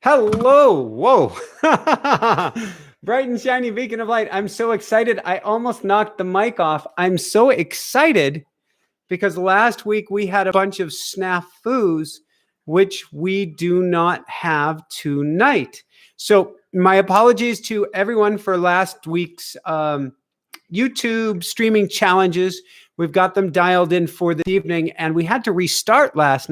Hello. Whoa. Bright and shiny beacon of light. I'm so excited. I almost knocked the mic off. I'm so excited because last week we had a bunch of snafus, which we do not have tonight. So, my apologies to everyone for last week's YouTube streaming challenges. We've got them dialed in for this evening, and we had to restart last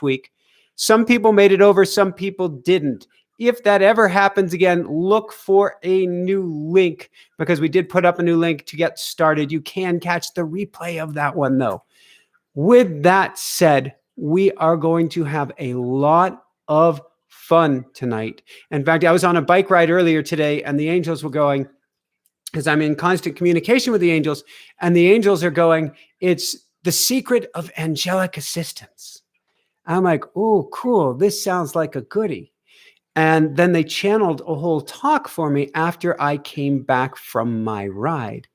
week. Some people made it over, some people didn't. If that ever happens again, look for a new link because we did put up a new link to get started. You can catch the replay of that one, though. With that said, we are going to have a lot of fun tonight. In fact, I was on a bike ride earlier today, and the angels were going, because I'm in constant communication with the angels, and the angels are going, it's the secret of angelic assistance. I'm like, oh, cool. This sounds like a goodie. And then they channeled a whole talk for me after I came back from my ride.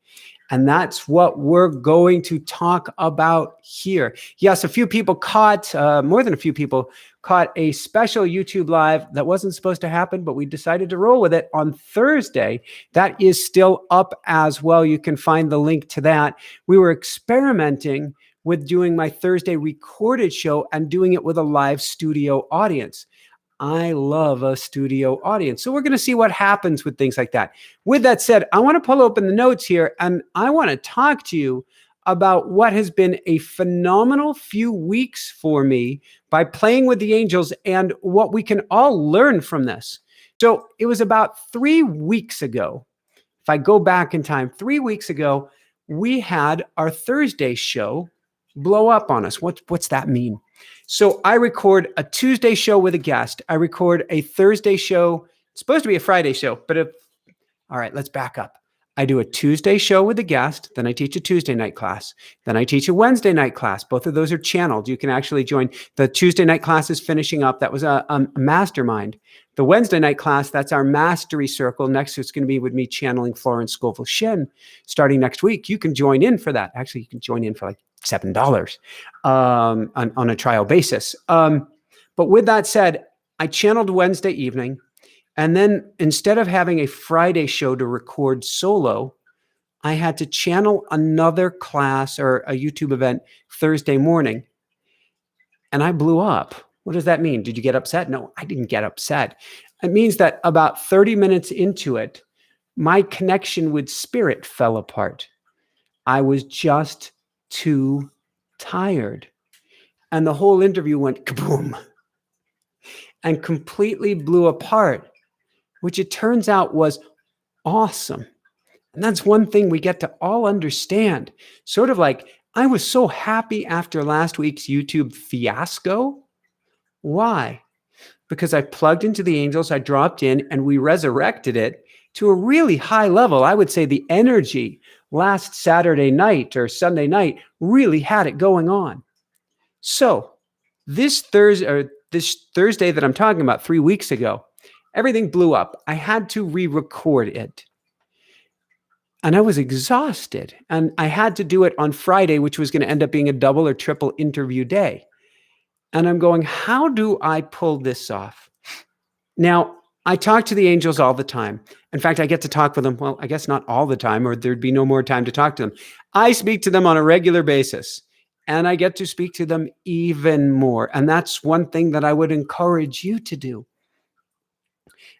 And that's what we're going to talk about here. Yes, a few people caught, more than a few people caught a special YouTube live that wasn't supposed to happen, but we decided to roll with it on Thursday. That is still up as well. You can find the link to that. We were experimenting with doing my Thursday recorded show and doing it with a live studio audience. I love a studio audience. So we're going to see what happens with things like that. With that said, I want to pull open the notes here and I want to talk to you about what has been a phenomenal few weeks for me by playing with the angels and what we can all learn from this. So it was about 3 weeks ago. If I go back in time, 3 weeks ago, we had our Thursday show blow up on us. What's that mean? So I record a Tuesday show with a guest. I record a Thursday show. It's supposed to be a Friday show, but all right, let's back up. I do a Tuesday show with a guest. Then I teach a Tuesday night class. Then I teach a Wednesday night class. Both of those are channeled. You can actually join. The Tuesday night class is finishing up. That was a mastermind. The Wednesday night class, that's our mastery circle. Next, it's going to be with me channeling Florence Scovel Shin starting next week. You can join in for that. Actually, you can join in for like $7 on a trial basis. But with that said, I channeled Wednesday evening. And then instead of having a Friday show to record solo, I had to channel another class or a YouTube event Thursday morning. And I blew up. What does that mean? Did you get upset? No, I didn't get upset. It means that about 30 minutes into it, my connection with spirit fell apart. I was just too tired. And the whole interview went kaboom and completely blew apart, which it turns out was awesome. And that's one thing we get to all understand. Sort of like, I was so happy after last week's YouTube fiasco. Why? Because I plugged into the angels, I dropped in, and we resurrected it to a really high level. I would say the energy last Saturday night or Sunday night really had it going on. So this Thursday that I'm talking about 3 weeks ago, everything blew up. I had to re-record it. And I was exhausted. And I had to do it on Friday, which was going to end up being a double or triple interview day. And I'm going, how do I pull this off? Now, I talk to the angels all the time. In fact, I get to talk with them. Well, I guess not all the time, or there'd be no more time to talk to them. I speak to them on a regular basis. And I get to speak to them even more. And that's one thing that I would encourage you to do.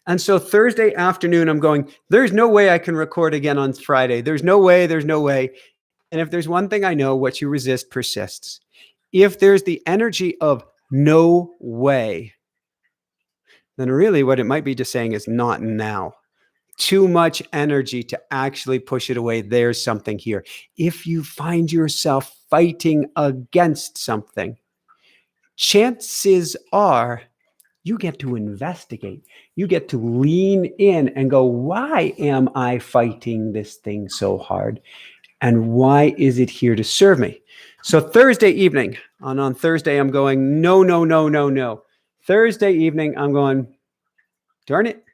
And so Thursday afternoon, I'm going, there's no way I can record again on Friday. There's no way. And if there's one thing I know, what you resist persists. If there's the energy of no way, then really what it might be just saying is not now. Too much energy to actually push it away. There's something here. If you find yourself fighting against something, chances are you get to investigate. You get to lean in and go, why am I fighting this thing so hard? And why is it here to serve me? So Thursday evening, on Thursday, I'm going, no. Thursday evening, I'm going, darn it.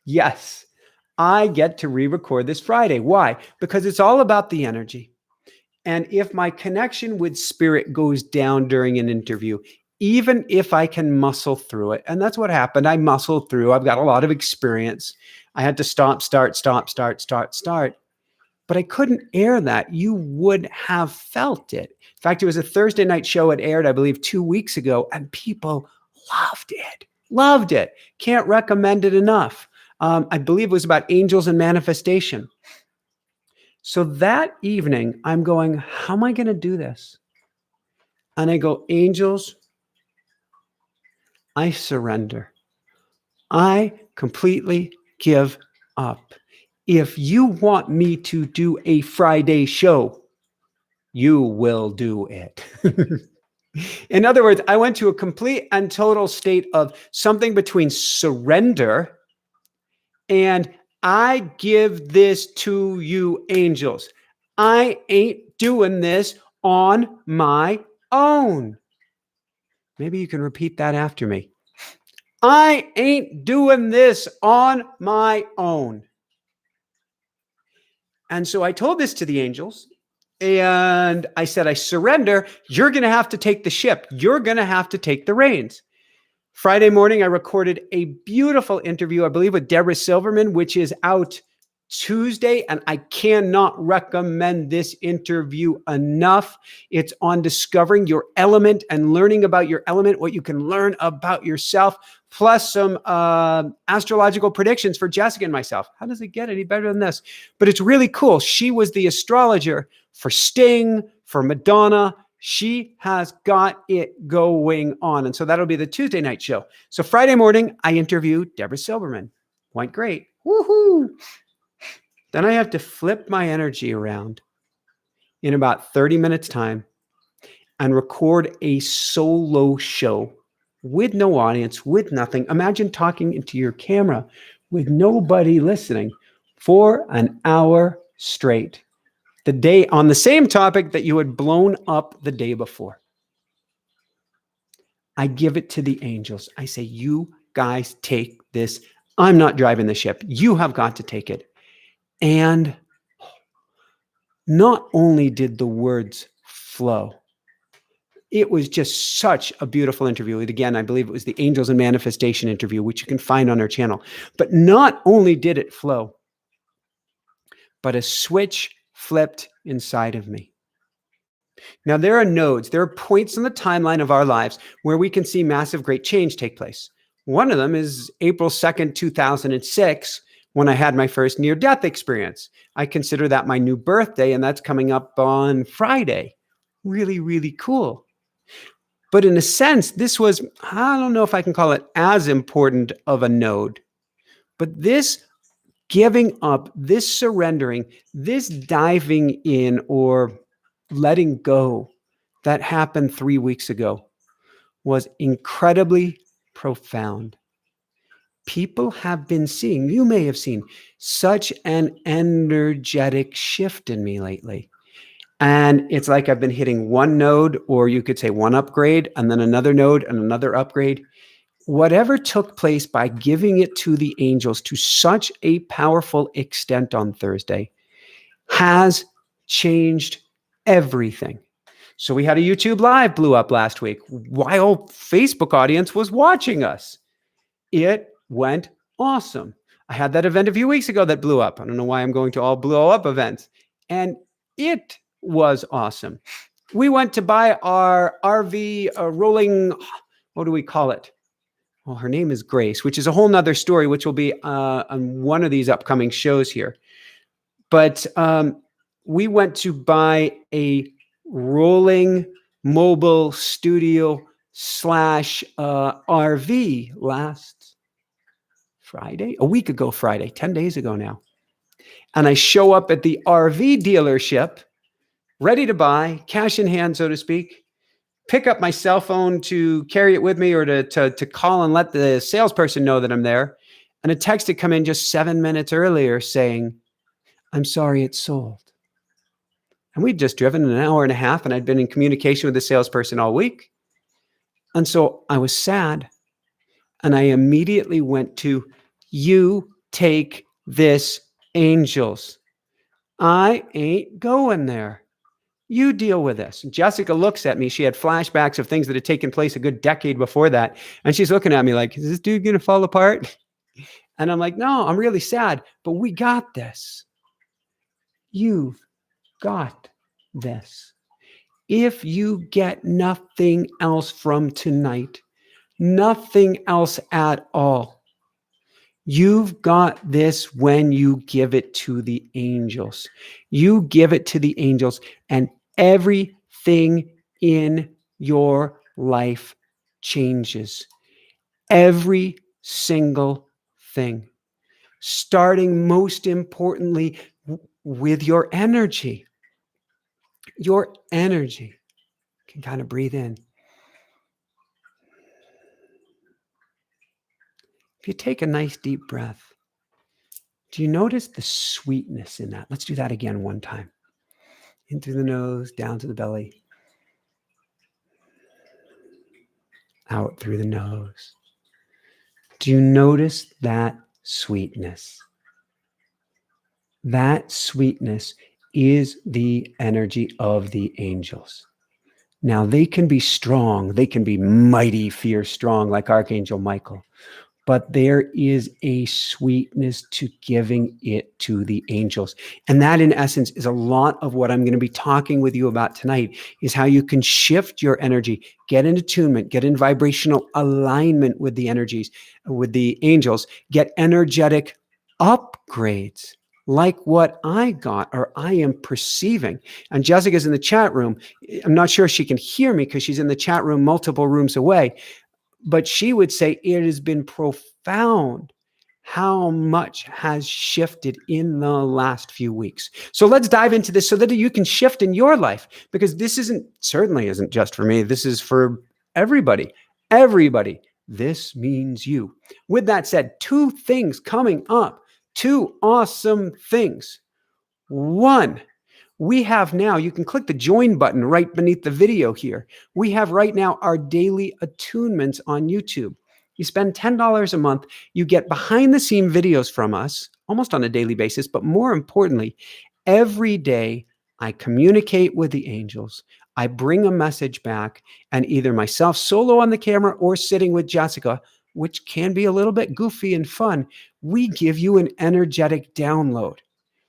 Yes, I get to re-record this Friday. Why? Because it's all about the energy. And if my connection with spirit goes down during an interview, even if I can muscle through it. And that's what happened. I muscled through. I've got a lot of experience. I had to stop, start, but I couldn't air that. You would have felt it. In fact, it was a Thursday night show. It aired, I believe, 2 weeks ago, and people loved it. Loved it. Can't recommend it enough. I believe it was about angels and manifestation. So that evening, I'm going, how am I going to do this? And I go, angels, I surrender. I completely give up. If you want me to do a Friday show, you will do it. In other words, I went to a complete and total state of something between surrender and I give this to you, angels. I ain't doing this on my own. Maybe you can repeat that after me. I ain't doing this on my own. And so I told this to the angels and I said, I surrender. You're going to have to take the ship. You're going to have to take the reins. Friday morning, I recorded a beautiful interview, I believe, with Deborah Silverman, which is out Tuesday, and I cannot recommend this interview enough. It's on discovering your element and learning about your element, what you can learn about yourself, plus some astrological predictions for Jessica and myself. How does it get any better than this? But it's really cool. She was the astrologer for Sting, for Madonna. She has got it going on. And so that'll be the Tuesday night show. So Friday morning, I interviewed Deborah Silverman. Went great. Woohoo! Then I have to flip my energy around in about 30 minutes time and record a solo show with no audience, with nothing. Imagine talking into your camera with nobody listening for an hour straight. The day on the same topic that you had blown up the day before. I give it to the angels. I say, you guys take this. I'm not driving the ship. You have got to take it. And not only did the words flow, it was just such a beautiful interview. And again, I believe it was the Angels and Manifestation interview, which you can find on our channel. But not only did it flow, but a switch flipped inside of me. Now, there are nodes, there are points in the timeline of our lives where we can see massive, great change take place. One of them is April 2nd, 2006, when I had my first near-death experience. I consider that my new birthday, and that's coming up on Friday. Really, really cool. But in a sense, this was, I don't know if I can call it as important of a node, but this giving up, this surrendering, this diving in or letting go that happened 3 weeks ago was incredibly profound. People have been seeing, you may have seen, such an energetic shift in me lately. And it's like I've been hitting one node, or you could say one upgrade, and then another node and another upgrade. Whatever took place by giving it to the angels to such a powerful extent on Thursday has changed everything. So we had a YouTube Live blew up last week while Facebook audience was watching us. It went awesome. I had that event a few weeks ago that blew up. I don't know why I'm going to all blow up events. And it was awesome. We went to buy our RV rolling, what do we call it? Well, her name is Grace, which is a whole nother story, which will be on one of these upcoming shows here. But we went to buy a rolling mobile studio / RV last Friday, a week ago Friday, 10 days ago now. And I show up at the RV dealership, ready to buy, cash in hand, so to speak, pick up my cell phone to carry it with me or to call and let the salesperson know that I'm there. And a text had come in just 7 minutes earlier saying, I'm sorry, it's sold. And we'd just driven an hour and a half, and I'd been in communication with the salesperson all week. And so I was sad. And I immediately went to, you take this, angels. I ain't going there. You deal with this. Jessica looks at me. She had flashbacks of things that had taken place a good decade before that. And she's looking at me like, is this dude going to fall apart? And I'm like, no, I'm really sad, but we got this. You've got this. If you get nothing else from tonight, nothing else at all, you've got this when you give it to the angels. You give it to the angels, and everything in your life changes. Every single thing. Starting most importantly with your energy. Your energy. You can kind of breathe in. If you take a nice deep breath, do you notice the sweetness in that? Let's do that again one time. In through the nose, down to the belly. Out through the nose. Do you notice that sweetness? That sweetness is the energy of the angels. Now, they can be strong. They can be mighty, fierce, strong, like Archangel Michael. But there is a sweetness to giving it to the angels. And that, in essence, is a lot of what I'm going to be talking with you about tonight, is how you can shift your energy, get in attunement, get in vibrational alignment with the energies, with the angels, get energetic upgrades like what I got or I am perceiving. And Jessica's in the chat room. I'm not sure she can hear me because she's in the chat room multiple rooms away. But she would say it has been profound how much has shifted in the last few weeks. So let's dive into this so that you can shift in your life, because this certainly isn't just for me. This is for everybody. Everybody. This means you. With that said, 2 things coming up. 2 awesome things. 1, we have now, you can click the join button right beneath the video here. We have right now our daily attunements on YouTube. You spend $10 a month, you get behind the scene videos from us almost on a daily basis, but more importantly, every day I communicate with the angels. I bring a message back, and either myself solo on the camera or sitting with Jessica, which can be a little bit goofy and fun, we give you an energetic download.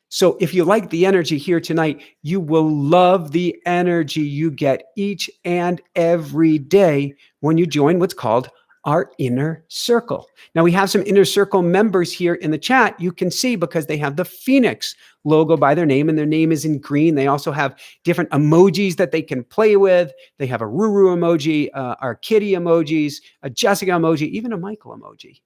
So if you like the energy here tonight, you will love the energy you get each and every day when you join what's called our inner circle. Now, we have some inner circle members here in the chat. You can see because they have the Phoenix logo by their name, and their name is in green. They also have different emojis that they can play with. They have a Ruru emoji, our kitty emojis, a Jessica emoji, even a Michael emoji.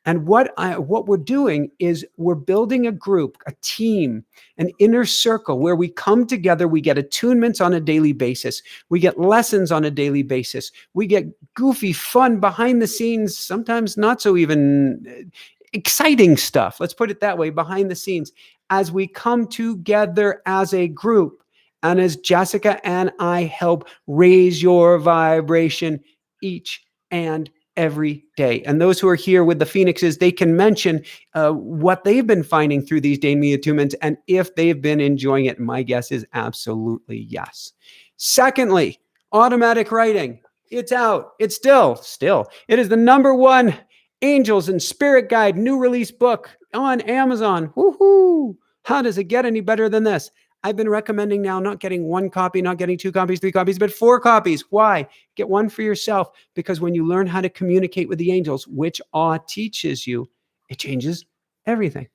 And what we're doing is we're building a group, a team, an inner circle where we come together. We get attunements on a daily basis. We get lessons on a daily basis. We get goofy, fun, behind the scenes, sometimes not so even exciting stuff. Let's put it that way, behind the scenes, as we come together as a group. And as Jessica and I help raise your vibration each and every day. And those who are here with the Phoenixes, they can mention what they've been finding through these daily attunements and if they've been enjoying it. My guess is absolutely yes. Secondly, automatic writing. It's out. It's still. It is the #1 Angels and Spirit Guide new release book on Amazon. Woohoo! How does it get any better than this? I've been recommending now not getting 1 copy, not getting 2 copies, 3 copies, but 4 copies. Why? Get 1 for yourself, because when you learn how to communicate with the angels, which awe teaches you, it changes everything.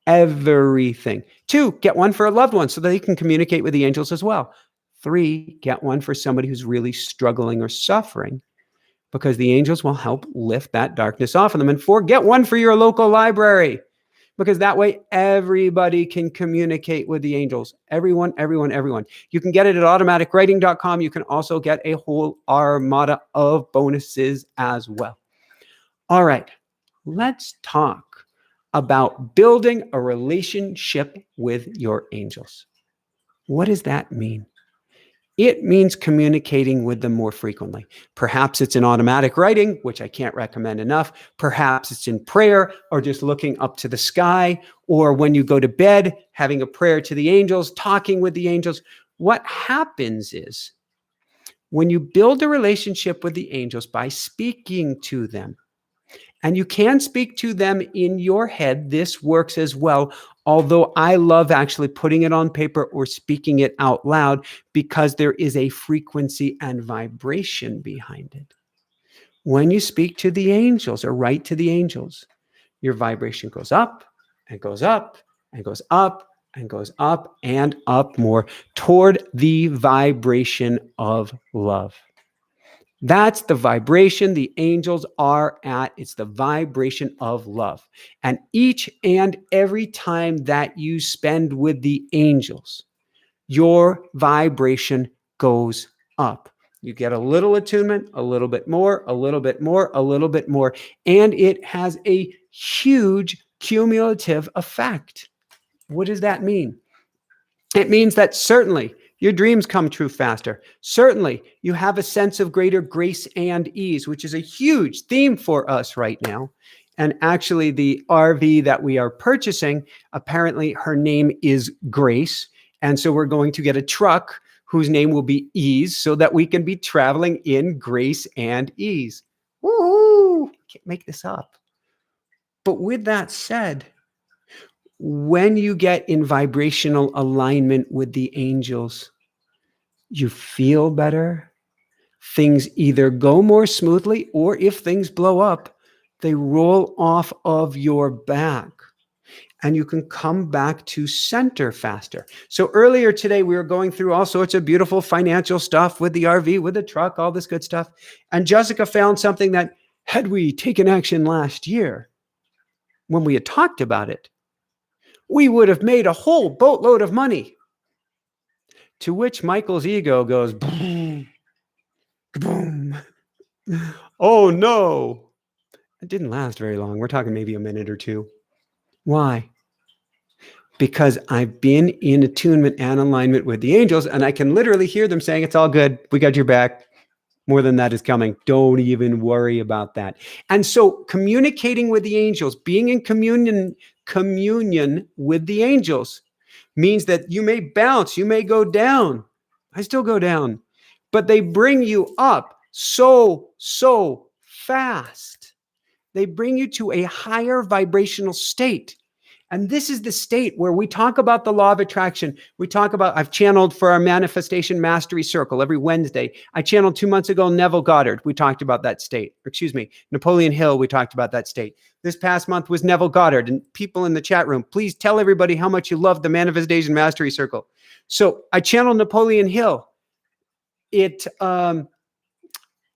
Everything. 2, get 1 for a loved one so that they can communicate with the angels as well. 3, get 1 for somebody who's really struggling or suffering, because the angels will help lift that darkness off of them. And 4, get 1 for your local library, because that way everybody can communicate with the angels. Everyone. You can get it at automaticwriting.com. You can also get a whole armada of bonuses as well. All right, let's talk about building a relationship with your angels. What does that mean? It means communicating with them more frequently. Perhaps it's in automatic writing, which I can't recommend enough. Perhaps it's in prayer, or just looking up to the sky, or when you go to bed, having a prayer to the angels, talking with the angels. what happens is when you build a relationship with the angels by speaking to them, and you can speak to them in your head, this works as well. Although I love actually putting it on paper or speaking it out loud because there is a frequency and vibration behind it. When you speak to the angels or write to the angels, your vibration goes up and goes up and goes up and goes up and up more toward the vibration of love. That's the vibration the angels are at. It's the vibration of love. And each and every time that you spend with the angels, your vibration goes up. You get a little attunement, a little bit more, a little bit more, a little bit more. And it has a huge cumulative effect. What does that mean? It means that certainly your dreams come true faster. Certainly you have a sense of greater grace and ease, which is a huge theme for us right now. And actually the RV that we are purchasing, apparently her name is Grace. And so we're going to get a truck whose name will be Ease so that we can be traveling in grace and ease. Woohoo! Can't make this up. But with that said, when you get in vibrational alignment with the angels, you feel better. Things either go more smoothly, or if things blow up, they roll off of your back and you can come back to center faster. So earlier today, we were going through all sorts of beautiful financial stuff with the RV, with the truck, all this good stuff. And Jessica found something that, had we taken action last year, when we had talked about it, we would have made a whole boatload of money. To which Michael's ego goes, boom, boom. Oh no. It didn't last very long. We're talking maybe a minute or two. Why? Because I've been in attunement and alignment with the angels, and I can literally hear them saying, it's all good. We got your back. More than that is coming. Don't even worry about that. And so communicating with the angels, being in communion with the angels means that you may bounce, you may go down. I still go down, but they bring you up so fast. They bring you to a higher vibrational state. And this is the state where we talk about the law of attraction. We talk about, I've channeled for our manifestation mastery circle every Wednesday. I channeled 2 months ago, Neville Goddard. We talked about that state. Napoleon Hill. We talked about that state. This past month was Neville Goddard. And people in the chat room, please tell everybody how much you love the manifestation mastery circle. So I channeled Napoleon Hill.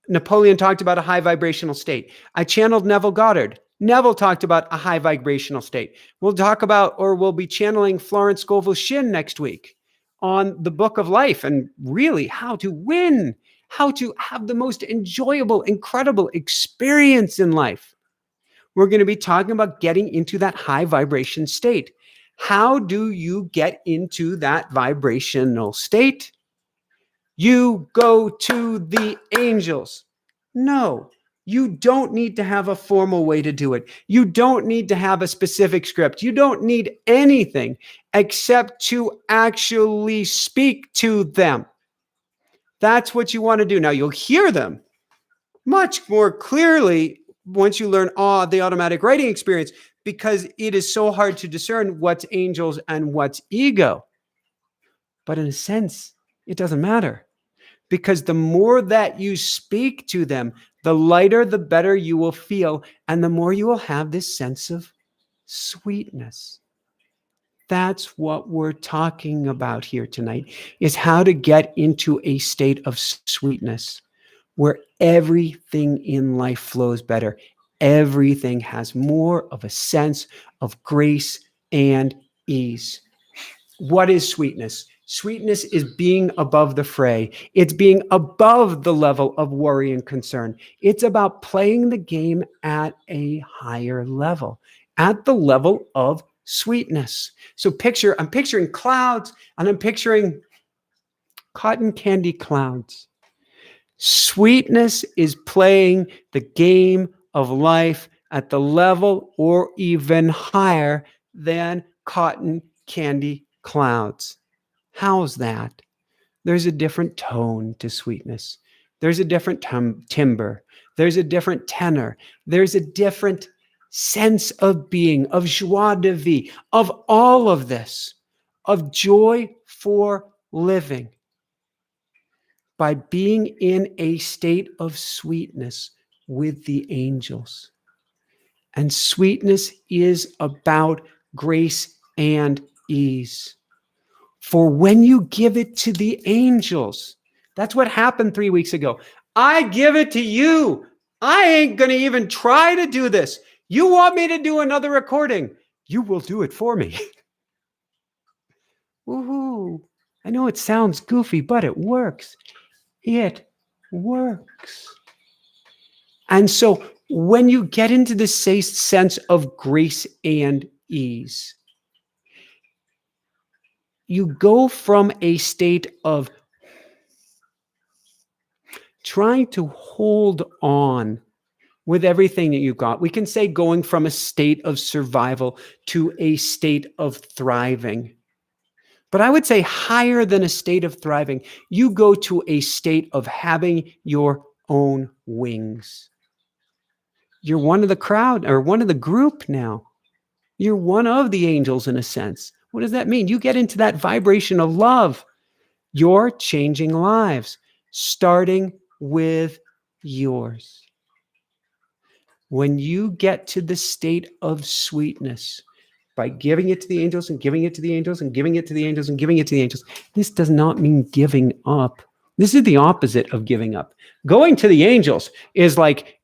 Napoleon talked about a high vibrational state. I channeled Neville Goddard. Neville talked about a high vibrational state. We'll be channeling Florence Scovel Shinn next week on the book of life and really how to win, how to have the most enjoyable, incredible experience in life. We're going to be talking about getting into that high vibration state. How do you get into that vibrational state? You go to the angels. No. You don't need to have a formal way to do it. You don't need to have a specific script. You don't need anything except to actually speak to them. That's what you want to do. Now, you'll hear them much more clearly once you learn the automatic writing experience, because it is so hard to discern what's angels and what's ego. But in a sense, it doesn't matter. Because the more that you speak to them, the lighter, the better you will feel. And the more you will have this sense of sweetness. That's what we're talking about here tonight, is how to get into a state of sweetness where everything in life flows better. Everything has more of a sense of grace and ease. What is sweetness? Sweetness is being above the fray. It's being above the level of worry and concern. It's about playing the game at a higher level, at the level of sweetness. So I'm picturing clouds, and I'm picturing cotton candy clouds. Sweetness is playing the game of life at the level or even higher than cotton candy clouds. How's that? There's a different tone to sweetness. There's a different timbre. There's a different tenor. There's a different sense of being, of joie de vie, of all of this, of joy for living. By being in a state of sweetness with the angels. And sweetness is about grace and ease. For when you give it to the angels, that's what happened 3 weeks ago. I give it to you. I ain't going to even try to do this. You want me to do another recording? You will do it for me. Woohoo. I know it sounds goofy, but it works. It works. And so when you get into this sense of grace and ease, you go from a state of trying to hold on with everything that you've got. We can say going from a state of survival to a state of thriving. But I would say higher than a state of thriving, you go to a state of having your own wings. You're one of the crowd or one of the group now. You're one of the angels in a sense. What does that mean? You get into that vibration of love. You're changing lives, starting with yours. When you get to the state of sweetness, by giving it to the angels and giving it to the angels and giving it to the angels and giving it to the angels, this does not mean giving up. This is the opposite of giving up. Going to the angels is like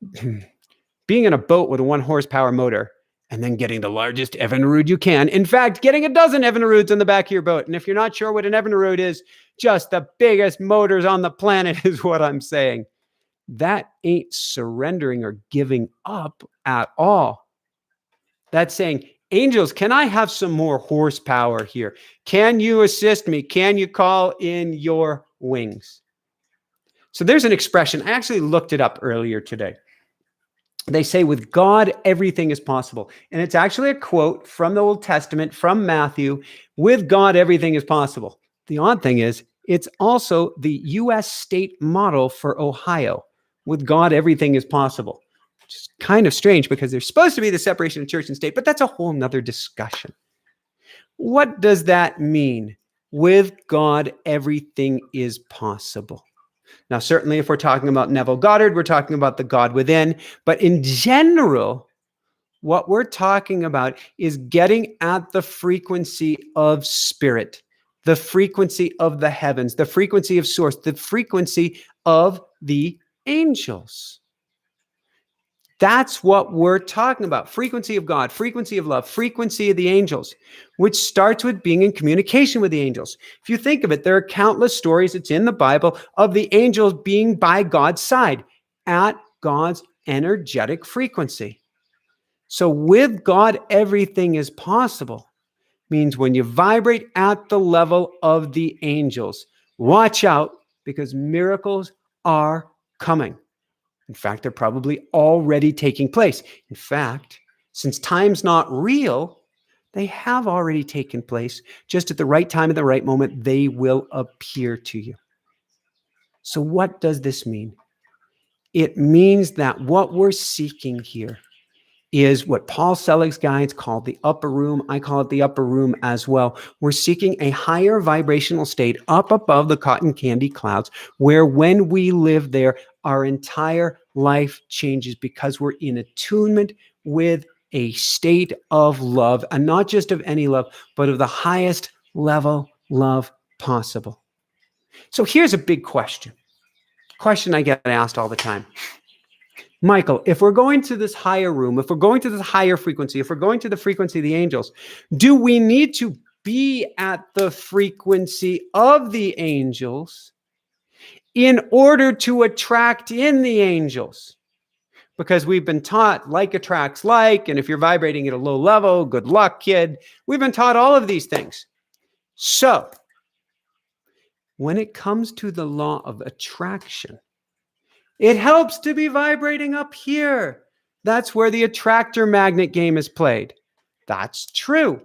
being in a boat with a 1 horsepower motor and then getting the largest Evinrude you can. In fact, getting a dozen Evinrudes on the back of your boat. And if you're not sure what an Evinrude is, just the biggest motors on the planet is what I'm saying. That ain't surrendering or giving up at all. That's saying, angels, can I have some more horsepower here? Can you assist me? Can you call in your wings? So there's an expression. I actually looked it up earlier today. They say, with God, everything is possible. And it's actually a quote from the Old Testament, from Matthew. With God, everything is possible. The odd thing is, it's also the U.S. state motto for Ohio. With God, everything is possible. Which is kind of strange because there's supposed to be the separation of church and state, but that's a whole nother discussion. What does that mean? With God, everything is possible. Now, certainly if we're talking about Neville Goddard, we're talking about the God within. But in general, what we're talking about is getting at the frequency of spirit, the frequency of the heavens, the frequency of source, the frequency of the angels. That's what we're talking about. Frequency of God, frequency of love, frequency of the angels, which starts with being in communication with the angels. If you think of it, there are countless stories, it's in the Bible, of the angels being by God's side at God's energetic frequency. So with God, everything is possible. Means when you vibrate at the level of the angels, watch out because miracles are coming. In fact, they're probably already taking place. In fact, since time's not real, they have already taken place. Just at the right time, at the right moment, they will appear to you. So what does this mean? It means that what we're seeking here is what Paul Selig's guides call the upper room. I call it the upper room as well. We're seeking a higher vibrational state up above the cotton candy clouds, where when we live there, our entire life changes because we're in attunement with a state of love, and not just of any love, but of the highest level love possible. So here's a big question I get asked all the time. Michael, if we're going to this higher room, if we're going to this higher frequency, if we're going to the frequency of the angels, do we need to be at the frequency of the angels in order to attract in the angels? Because we've been taught like attracts like, and if you're vibrating at a low level, good luck, kid. We've been taught all of these things. So when it comes to the law of attraction, it helps to be vibrating up here. That's where the attractor magnet game is played. That's true.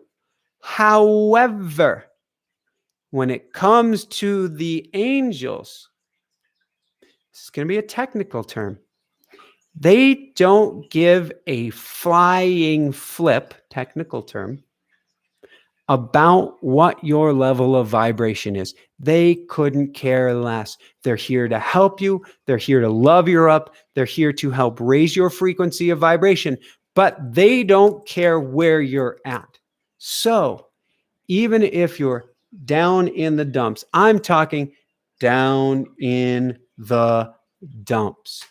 However, when it comes to the angels, this is going to be a technical term. They don't give a flying flip, technical term, about what your level of vibration is. They couldn't care less. They're here to help you. They're here to love you up. They're here to help raise your frequency of vibration, but they don't care where you're at. So even if you're down in the dumps, I'm talking down in the dumps,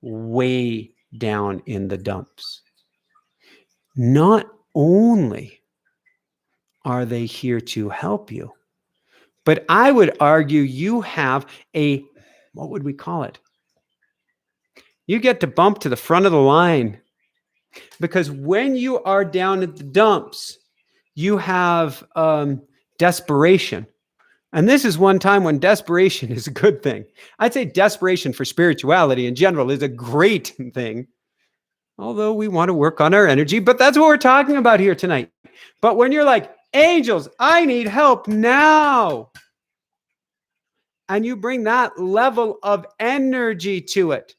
way down in the dumps. Not only are they here to help you, but I would argue you have a, what would we call it? You get to bump to the front of the line, because when you are down at the dumps, you have desperation. And this is one time when desperation is a good thing. I'd say desperation for spirituality in general is a great thing, although we want to work on our energy, but that's what we're talking about here tonight. But when you're like, angels, I need help now, and you bring that level of energy to it,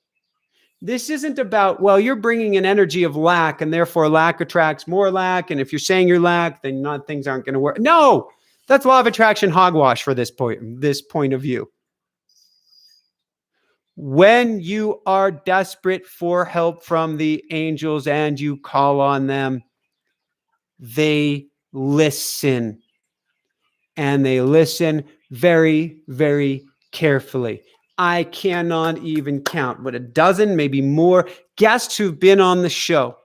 this isn't about, well, you're bringing an energy of lack, and therefore lack attracts more lack, and if you're saying you're lack, then things aren't going to work. No, that's law of attraction hogwash for this point of view. When you are desperate for help from the angels and you call on them, they listen. And they listen very, very carefully. I cannot even count, but a dozen, maybe more guests who've been on the show,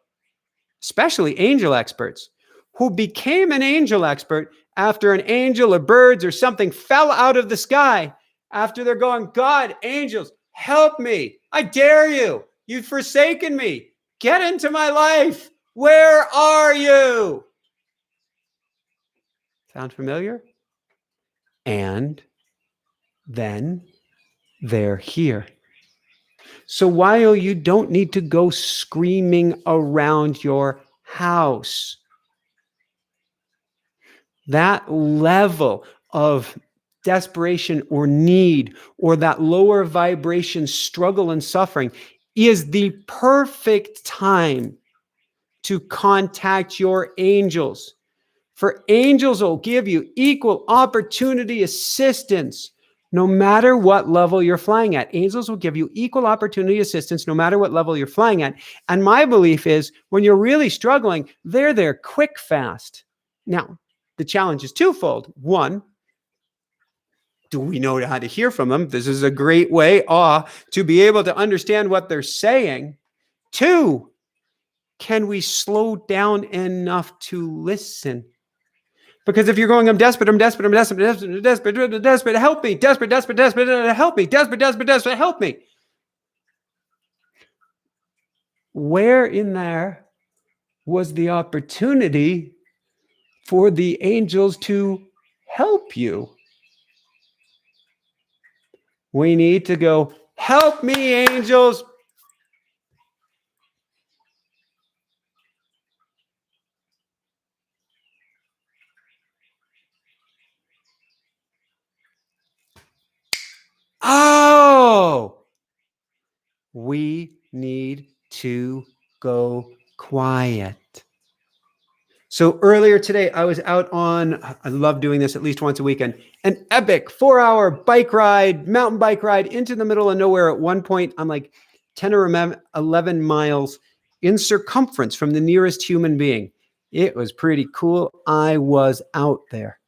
especially angel experts, who became an angel expert after an angel or birds or something fell out of the sky, after they're going, God, angels, help me. I dare you. You've forsaken me. Get into my life. Where are you? Sound familiar? And then they're here. So while you don't need to go screaming around your house, that level of desperation or need, or that lower vibration struggle and suffering, is the perfect time to contact your angels. For angels will give you equal opportunity assistance no matter what level you're flying at. Angels will give you equal opportunity assistance no matter what level you're flying at. And my belief is when you're really struggling, they're there quick, fast. Now, the challenge is twofold. One, do we know how to hear from them? This is a great way to be able to understand what they're saying. Two, can we slow down enough to listen? Because if you're going, I'm desperate, help me, desperate, help me, desperate, help me. Where in there was the opportunity for the angels to help you? We need to go, help me, angels. Oh, we need to go quiet. So earlier today, I was out on, I love doing this at least once a weekend, an epic 4-hour mountain bike ride into the middle of nowhere. At one point, I'm like 10 or 11 miles in circumference from the nearest human being. It was pretty cool. I was out there.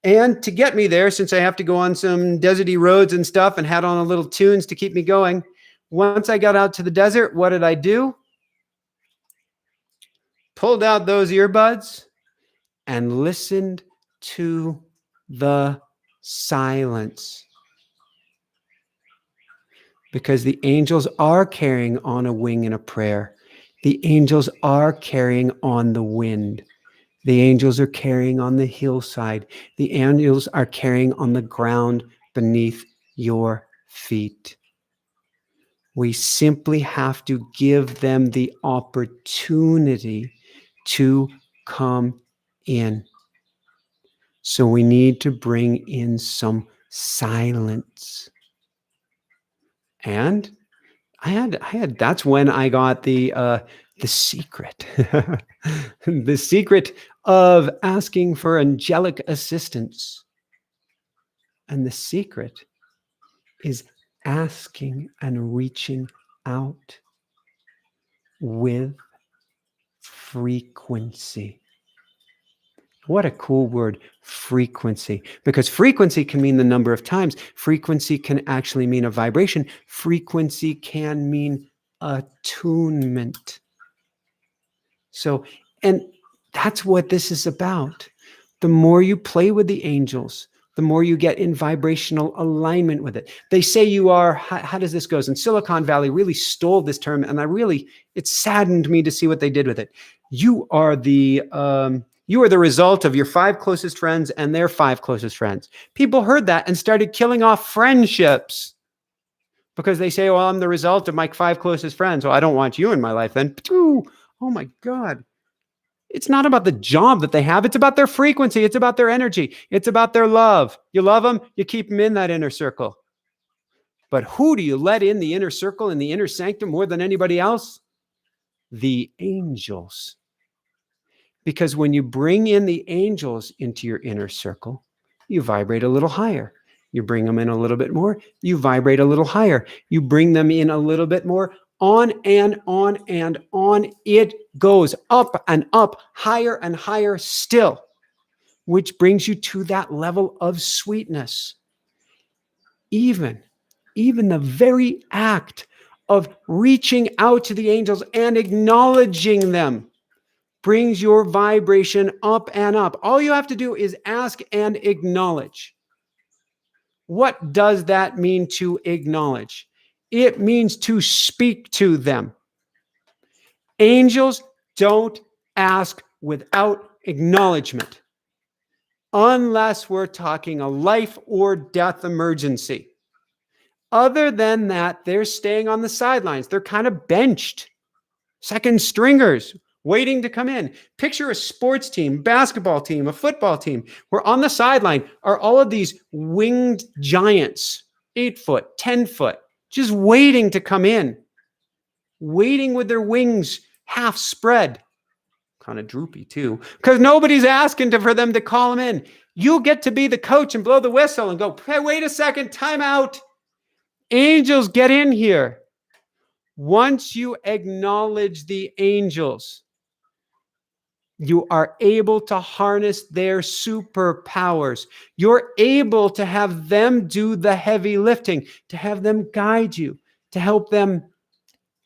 And to get me there, since I have to go on some deserty roads and stuff and had on a little tunes to keep me going, once I got out to the desert, what did I do? Pulled out those earbuds and listened to the silence. Because the angels are carrying on a wing and a prayer. The angels are carrying on the wind. The angels are carrying on the hillside. The angels are carrying on the ground beneath your feet. We simply have to give them the opportunity to come in. So we need to bring in some silence. And I had that's when I got the secret. The secret of asking for angelic assistance. And the secret is asking and reaching out with frequency. What a cool word, frequency. Because frequency can mean the number of times. Frequency can actually mean a vibration. Frequency can mean attunement. So, and that's what this is about. The more you play with the angels, the more you get in vibrational alignment with it. They say you are, how does this go? And Silicon Valley really stole this term, and it saddened me to see what they did with it. You are the result of your 5 closest friends and their 5 closest friends. People heard that and started killing off friendships because they say, well, I'm the result of my 5 closest friends. Well, I don't want you in my life then. Oh my God. It's not about the job that they have. It's about their frequency. It's about their energy. It's about their love. You love them, you keep them in that inner circle. But who do you let in the inner circle, in the inner sanctum more than anybody else? The angels. Because when you bring in the angels into your inner circle, you vibrate a little higher. You bring them in a little bit more, you vibrate a little higher. You bring them in a little bit more, on and on and on it goes, up and up, higher and higher still, which brings you to that level of sweetness. Even the very act of reaching out to the angels and acknowledging them brings your vibration up and up. All you have to do is ask and acknowledge. What does that mean to acknowledge? It means to speak to them. Angels don't ask without acknowledgement, unless we're talking a life or death emergency. Other than that, they're staying on the sidelines. They're kind of benched, second stringers, waiting to come in. Picture a sports team, basketball team, a football team. We're on the sideline are all of these winged giants, 8 foot, 10 foot, just waiting to come in, waiting with their wings half spread, kind of droopy too, because nobody's asking for them to call them in. You'll get to be the coach and blow the whistle and go, hey, wait a second, time out. Angels, get in here. Once you acknowledge the angels, you are able to harness their superpowers. You're able to have them do the heavy lifting, to have them guide you, to help them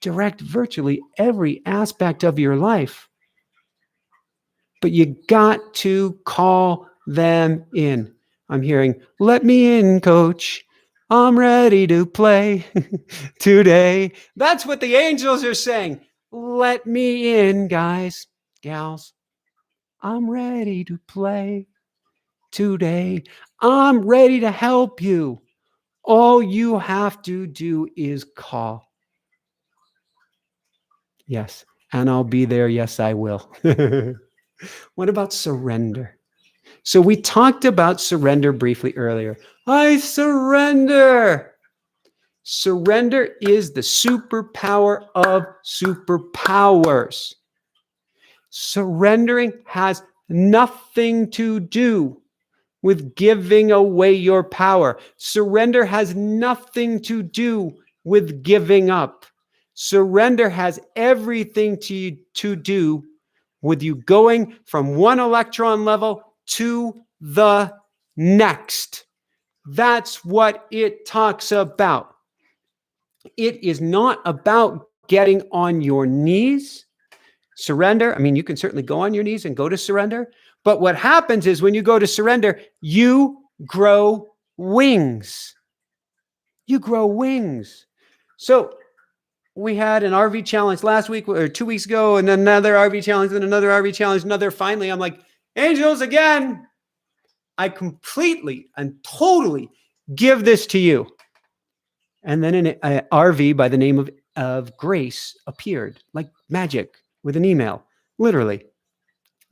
direct virtually every aspect of your life. But you got to call them in. I'm hearing, let me in, coach. I'm ready to play today. That's what the angels are saying. Let me in, guys, gals. I'm ready to play today. I'm ready to help you. All you have to do is call. Yes, and I'll be there. Yes, I will. What about surrender? So we talked about surrender briefly earlier. I surrender. Surrender is the superpower of superpowers. Surrendering has nothing to do with giving away your power. Surrender has nothing to do with giving up. Surrender has everything to do with you going from one electron level to the next. That's what it talks about. It is not about getting on your knees. Surrender, I mean, you can certainly go on your knees and go to surrender. But what happens is when you go to surrender, you grow wings. You grow wings. So we had an RV challenge last week or 2 weeks ago, and another RV challenge, and another RV challenge, finally, I'm like, angels again. I completely and totally give this to you. And then an RV by the name of Grace appeared like magic with an email, literally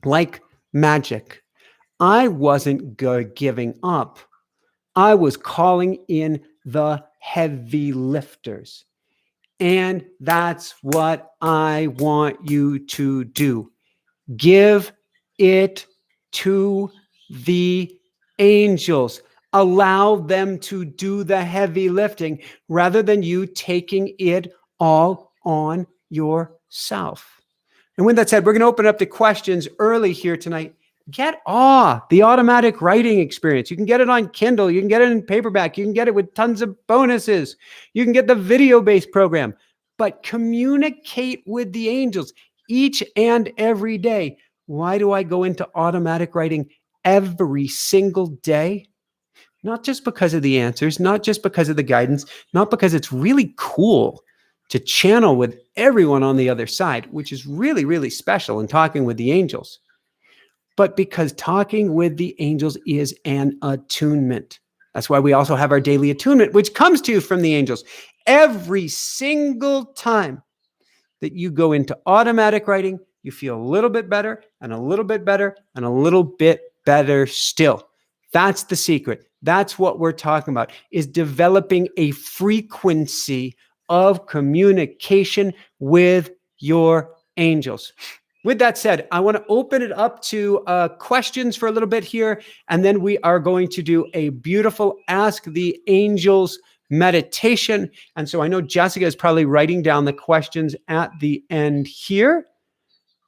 like magic. I wasn't giving up. I was calling in the heavy lifters. And that's what I want you to do. Give it to the angels. Allow them to do the heavy lifting rather than you taking it all on yourself. And with that said, we're going to open up the questions early here tonight. Get the automatic writing experience. You can get it on Kindle. You can get it in paperback. You can get it with tons of bonuses. You can get the video-based program. But communicate with the angels each and every day. Why do I go into automatic writing every single day? Not just because of the answers, not just because of the guidance, not because it's really cool to channel with everyone on the other side, which is really, really special in talking with the angels, but because talking with the angels is an attunement. That's why we also have our daily attunement, which comes to you from the angels. Every single time that you go into automatic writing, you feel a little bit better and a little bit better and a little bit better still. That's the secret. That's what we're talking about, is developing a frequency of communication with your angels. With that said, I want to open it up to questions for a little bit here, and then we are going to do a beautiful Ask the Angels meditation. And so I know Jessica is probably writing down the questions at the end here.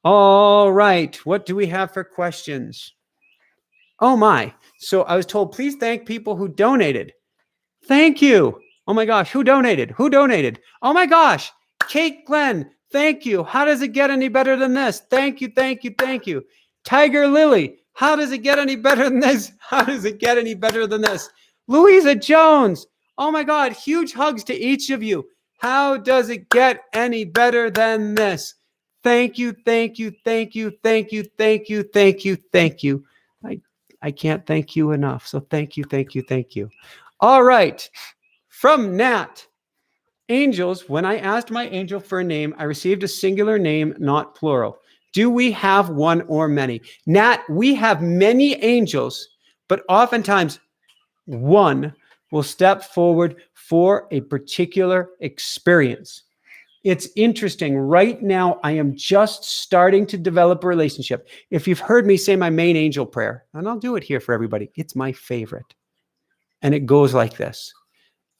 All right, what do we have for questions? Oh my. So I was told, please thank people who donated. Thank you. Oh my gosh, who donated? Who donated? Oh my gosh, Kate Glenn, thank you. How does it get any better than this? Thank you, thank you, thank you. Tiger Lily, how does it get any better than this? How does it get any better than this? Louisa Jones, oh my God, huge hugs to each of you. How does it get any better than this? Thank you, thank you, thank you, thank you, thank you, thank you, thank you. I can't thank you enough. So thank you, thank you, thank you. All right. From Nat. Angels, when I asked my angel for a name, I received a singular name, not plural. Do we have one or many? Nat, we have many angels, but oftentimes one will step forward for a particular experience. It's interesting. Right now, I am just starting to develop a relationship. If you've heard me say my main angel prayer, and I'll do it here for everybody, it's my favorite. And it goes like this.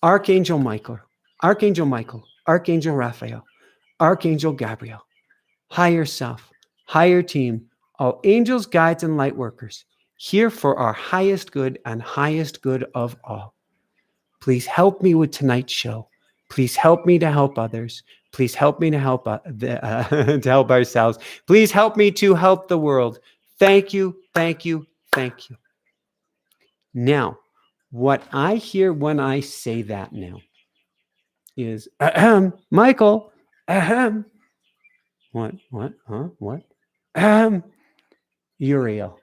Archangel Michael, Archangel Michael, Archangel Raphael, Archangel Gabriel, higher self, higher team, all angels, guides, and light workers, here for our highest good and highest good of all. Please help me with tonight's show. Please help me to help others. Please help me to help to help ourselves. Please help me to help the world. Thank you, thank you, thank you. Now, what I hear when I say that now is, Michael, what? Uriel.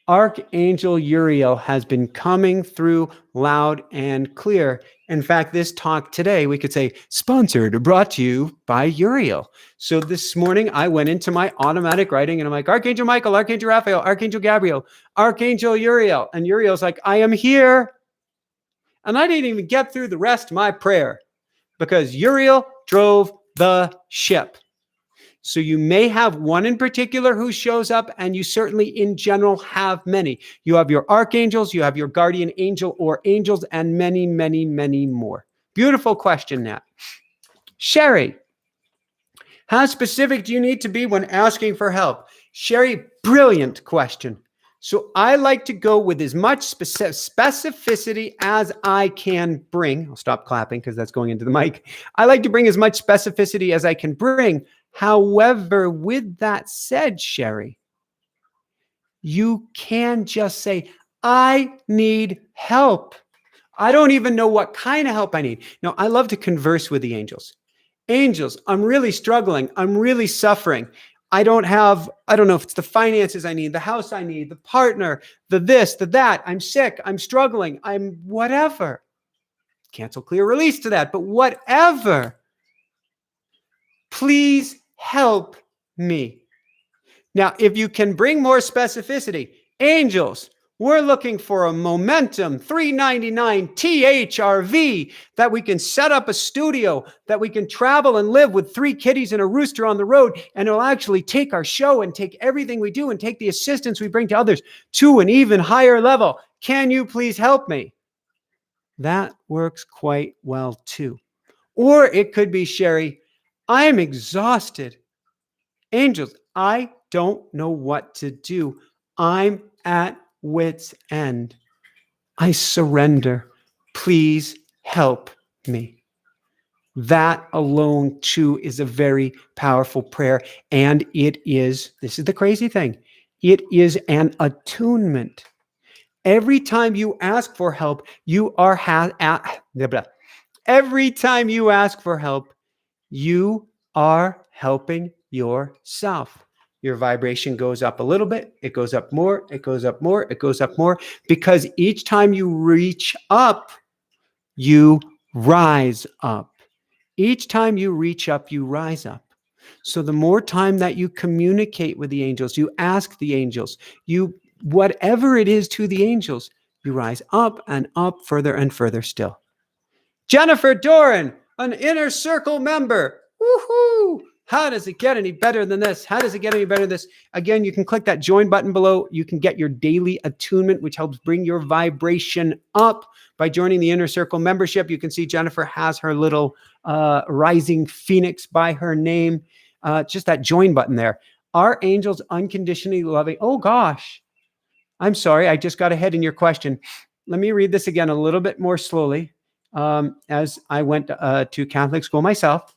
Archangel Uriel has been coming through loud and clear. In fact, this talk today, we could say, sponsored or brought to you by Uriel. So this morning, I went into my automatic writing and I'm like, Archangel Michael, Archangel Raphael, Archangel Gabriel, Archangel Uriel. And Uriel's like, I am here. And I didn't even get through the rest of my prayer because Uriel drove the ship. So you may have one in particular who shows up, and you certainly in general have many. You have your archangels, you have your guardian angel or angels, and many, many, many more. Beautiful question, Nat. Sherry, how specific do you need to be when asking for help? Sherry, brilliant question. So I like to go with as much specificity as I can bring. I'll stop clapping because that's going into the mic. I like to bring as much specificity as I can bring. However, with that said, Sherry, you can just say, I need help. I don't even know what kind of help I need. Now, I love to converse with the angels. Angels, I'm really struggling. I'm really suffering. I don't know if it's the finances I need, the house I need, the partner, the this, the that. I'm sick. I'm struggling. I'm whatever. Cancel, clear, release to that, but whatever. Please help me. Now, if you can bring more specificity, Angels, we're looking for a Momentum 399 THRV that we can set up a studio, that we can travel and live with 3 kitties and a rooster on the road, and it'll actually take our show and take everything we do and take the assistance we bring to others to an even higher level. Can you please help me? That works quite well too. Or it could be, Sherry, I am exhausted. Angels, I don't know what to do. I'm at wit's end. I surrender. Please help me. That alone, too, is a very powerful prayer. And it is, this is the crazy thing, it is an attunement. Every time you ask for help, you are every time you ask for help, you are helping yourself. Your vibration goes up a little bit, it goes up more, it goes up more, it goes up more, because each time you reach up, you rise up. Each time you reach up, you rise up. So the more time that you communicate with the angels, you ask the angels, you whatever it is to the angels, you rise up and up further and further still. Jennifer Doran, an Inner Circle member. Woohoo! How does it get any better than this? How does it get any better than this? Again, you can click that join button below. You can get your daily attunement, which helps bring your vibration up by joining the Inner Circle membership. You can see Jennifer has her little rising phoenix by her name. Just that join button there. Are angels unconditionally loving? Oh gosh, I'm sorry. I just got ahead in your question. Let me read this again a little bit more slowly. As I went to Catholic school myself.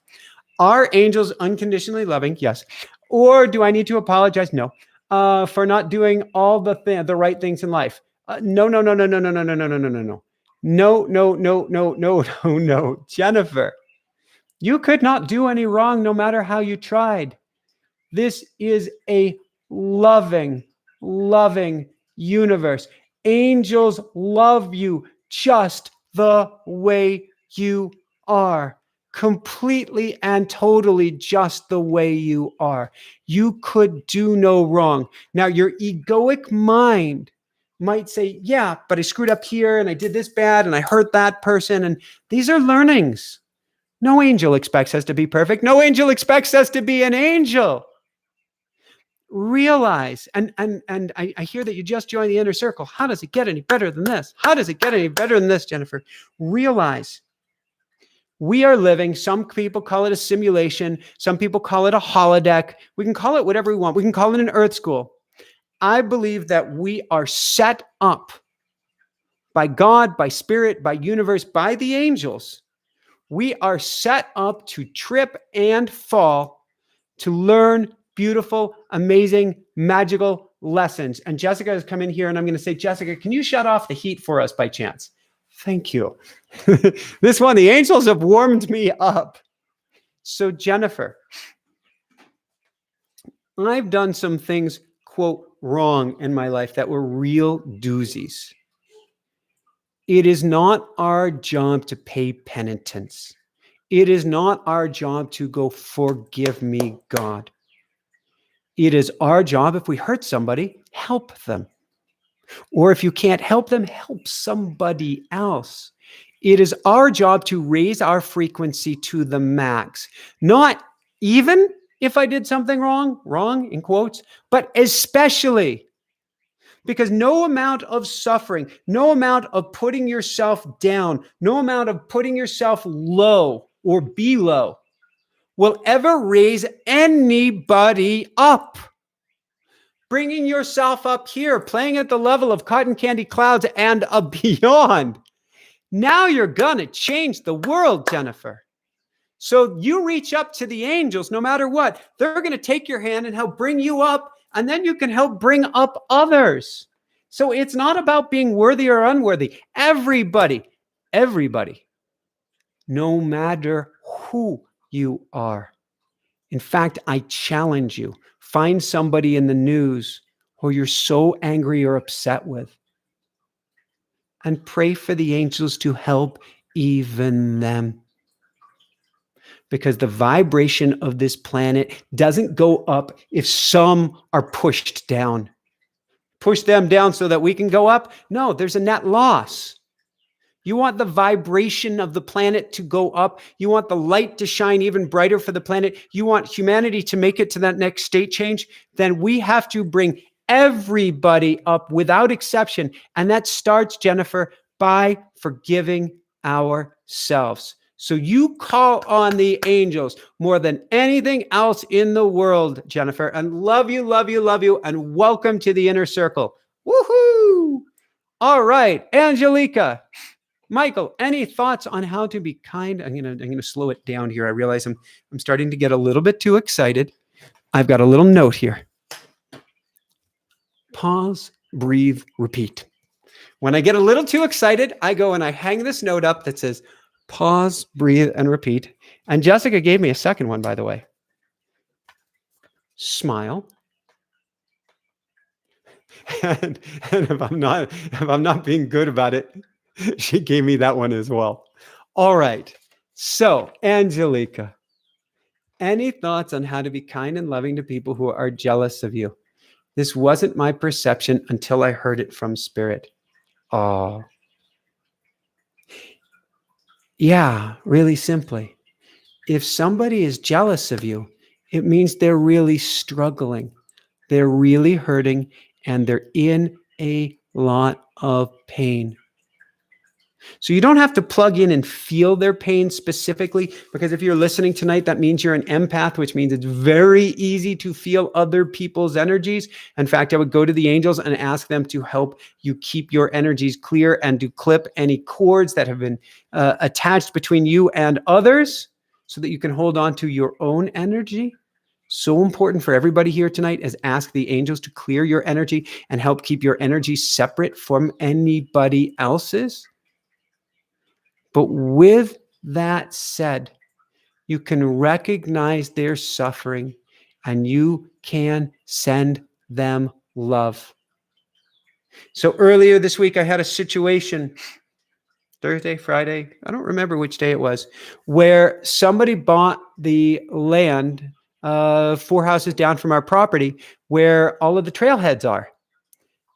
Are angels unconditionally loving? Yes. Or do I need to apologize? No. For not doing all the right things in life? No. No. Jennifer, you could not do any wrong no matter how you tried. This is a loving universe. Angels love you just the way you are. Completely and totally just the way you are. You could do no wrong. Now, your egoic mind might say, yeah, but I screwed up here and I did this bad and I hurt that person. And these are learnings. No angel expects us to be perfect. No angel expects us to be an angel. Realize, and I hear that you just joined the Inner Circle. How does it get any better than this? How does it get any better than this, Jennifer? Realize we are living, some people call it a simulation, some people call it a holodeck. We can call it whatever we want. We can call it an earth school. I believe that we are set up by God, by spirit, by universe, by the angels. We are set up to trip and fall, to learn beautiful, amazing, magical lessons. And Jessica has come in here and I'm going to say, Jessica, can you shut off the heat for us by chance? Thank you. This one, the angels have warmed me up. So Jennifer, I've done some things, quote, wrong in my life that were real doozies. It is not our job to pay penitence. It is not our job to go, forgive me, God. It is our job, if we hurt somebody, help them. Or if you can't help them, help somebody else. It is our job to raise our frequency to the max. Not even if I did something wrong in quotes, but especially because no amount of suffering, no amount of putting yourself down, no amount of putting yourself low or below will ever raise anybody up. Bringing yourself up here, playing at the level of cotton candy clouds and beyond. Now you're going to change the world, Jennifer. So you reach up to the angels, no matter what. They're going to take your hand and help bring you up, and then you can help bring up others. So it's not about being worthy or unworthy. Everybody, no matter who you are. In fact, I challenge you, find somebody in the news who you're so angry or upset with, and pray for the angels to help even them. Because the vibration of this planet doesn't go up if some are pushed down. push them down so that we can go up? No, there's a net loss. You want the vibration of the planet to go up. You want the light to shine even brighter for the planet. You want humanity to make it to that next state change. Then we have to bring everybody up without exception. And that starts, Jennifer, by forgiving ourselves. So you call on the angels more than anything else in the world, Jennifer, and love you, love you, love you, and welcome to the inner circle. Woohoo! All right, Angelica. Michael, any thoughts on how to be kind? I'm gonna slow it down here. I realize I'm starting to get a little bit too excited. I've got a little note here. Pause, breathe, repeat. When I get a little too excited, I go and I hang this note up that says, pause, breathe, and repeat. And Jessica gave me a second one, by the way. Smile. And if I'm not being good about it, she gave me that one as well. All right. So, Angelica, any thoughts on how to be kind and loving to people who are jealous of you? This wasn't my perception until I heard it from Spirit. Oh. Yeah, really simply. If somebody is jealous of you, it means they're really struggling. They're really hurting, and they're in a lot of pain. So you don't have to plug in and feel their pain specifically, because if you're listening tonight, that means you're an empath, which means it's very easy to feel other people's energies. In fact, I would go to the angels and ask them to help you keep your energies clear and to clip any cords that have been attached between you and others so that you can hold on to your own energy. So important for everybody here tonight is ask the angels to clear your energy and help keep your energy separate from anybody else's. But with that said, you can recognize their suffering and you can send them love. So earlier this week, I had a situation, Thursday, Friday, I don't remember which day it was, where somebody bought the land 4 houses down from our property where all of the trailheads are.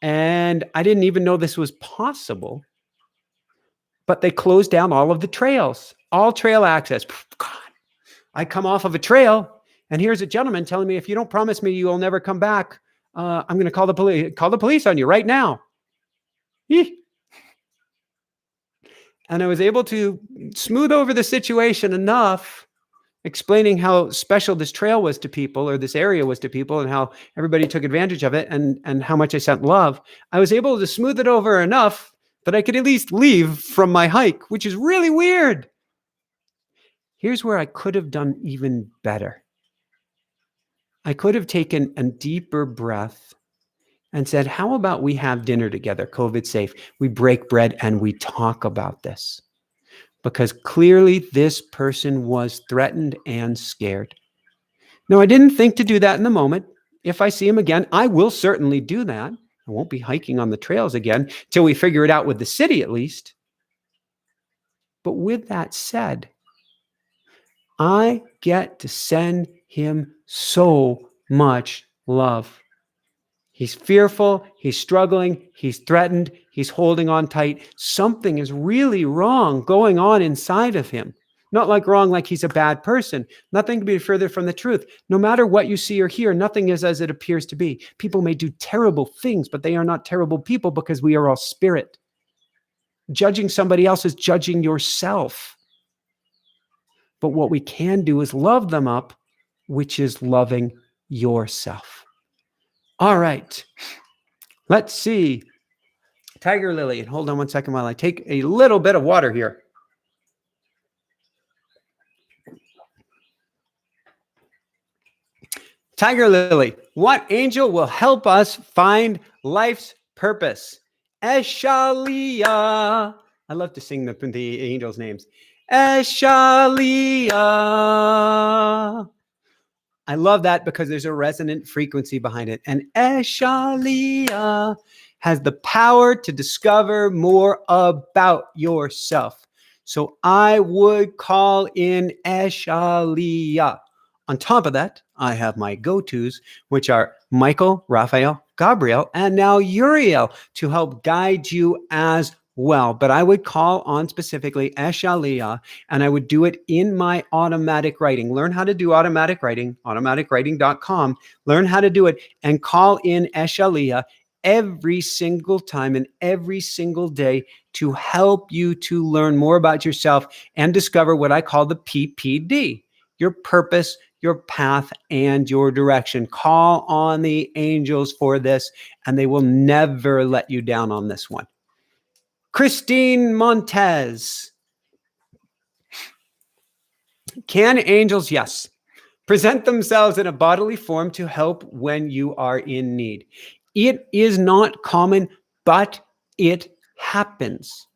And I didn't even know this was possible. But they closed down all of the trails, all trail access. God, I come off of a trail, and here's a gentleman telling me, if you don't promise me you will never come back, I'm going to call the police on you right now. And I was able to smooth over the situation enough, explaining how special this trail was to people, or this area was to people, and how everybody took advantage of it, and how much I sent love. I was able to smooth it over enough that I could at least leave from my hike, which is really weird. Here's where I could have done even better. I could have taken a deeper breath and said, how about we have dinner together, COVID safe? We break bread and we talk about this. Because clearly this person was threatened and scared. Now, I didn't think to do that in the moment. If I see him again, I will certainly do that. I won't be hiking on the trails again till we figure it out with the city at least. But with that said, I get to send him so much love. He's fearful, he's struggling, he's threatened, he's holding on tight. Something is really wrong going on inside of him. Not like wrong, like he's a bad person. Nothing could be further from the truth. No matter what you see or hear, nothing is as it appears to be. People may do terrible things, but they are not terrible people because we are all spirit. Judging somebody else is judging yourself. But what we can do is love them up, which is loving yourself. All right. Let's see. Tiger Lily. Hold on one second while I take a little bit of water here. Tiger Lily, what angel will help us find life's purpose? Eshalia. I love to sing the angels' names. Eshalia. I love that because there's a resonant frequency behind it. And Eshalia has the power to discover more about yourself. So I would call in Eshalia On top of that, I have my go-tos, which are Michael, Raphael, Gabriel, and now Uriel to help guide you as well. But I would call on specifically Eshalia, and I would do it in my automatic writing. Learn how to do automatic writing, automaticwriting.com. Learn how to do it and call in Eshalia every single time and every single day to help you to learn more about yourself and discover what I call the PPD, your purpose, your path, and your direction. Call on the angels for this, and they will never let you down on this one. Christine Montez. Can angels, yes, present themselves in a bodily form to help when you are in need? It is not common, but it happens.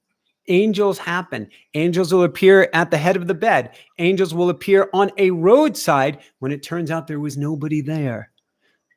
Angels happen. Angels will appear at the head of the bed. Angels will appear on a roadside when it turns out there was nobody there.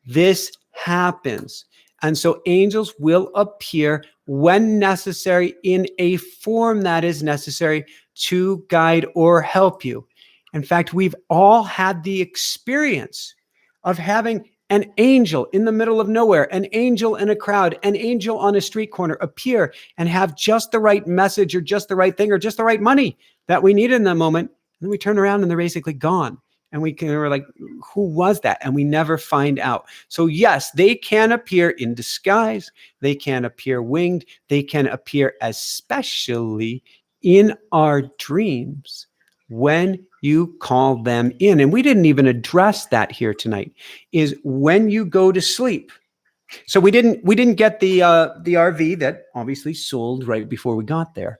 This happens. And so angels will appear when necessary in a form that is necessary to guide or help you. In fact, we've all had the experience of having an angel in the middle of nowhere, an angel in a crowd, an angel on a street corner appear and have just the right message or just the right thing or just the right money that we need in that moment. And then we turn around and they're basically gone. And we're like, who was that? And we never find out. So yes, they can appear in disguise. They can appear winged. They can appear especially in our dreams when you call them in. And we didn't even address that here tonight, is when you go to sleep. So we didn't get the RV that obviously sold right before we got there.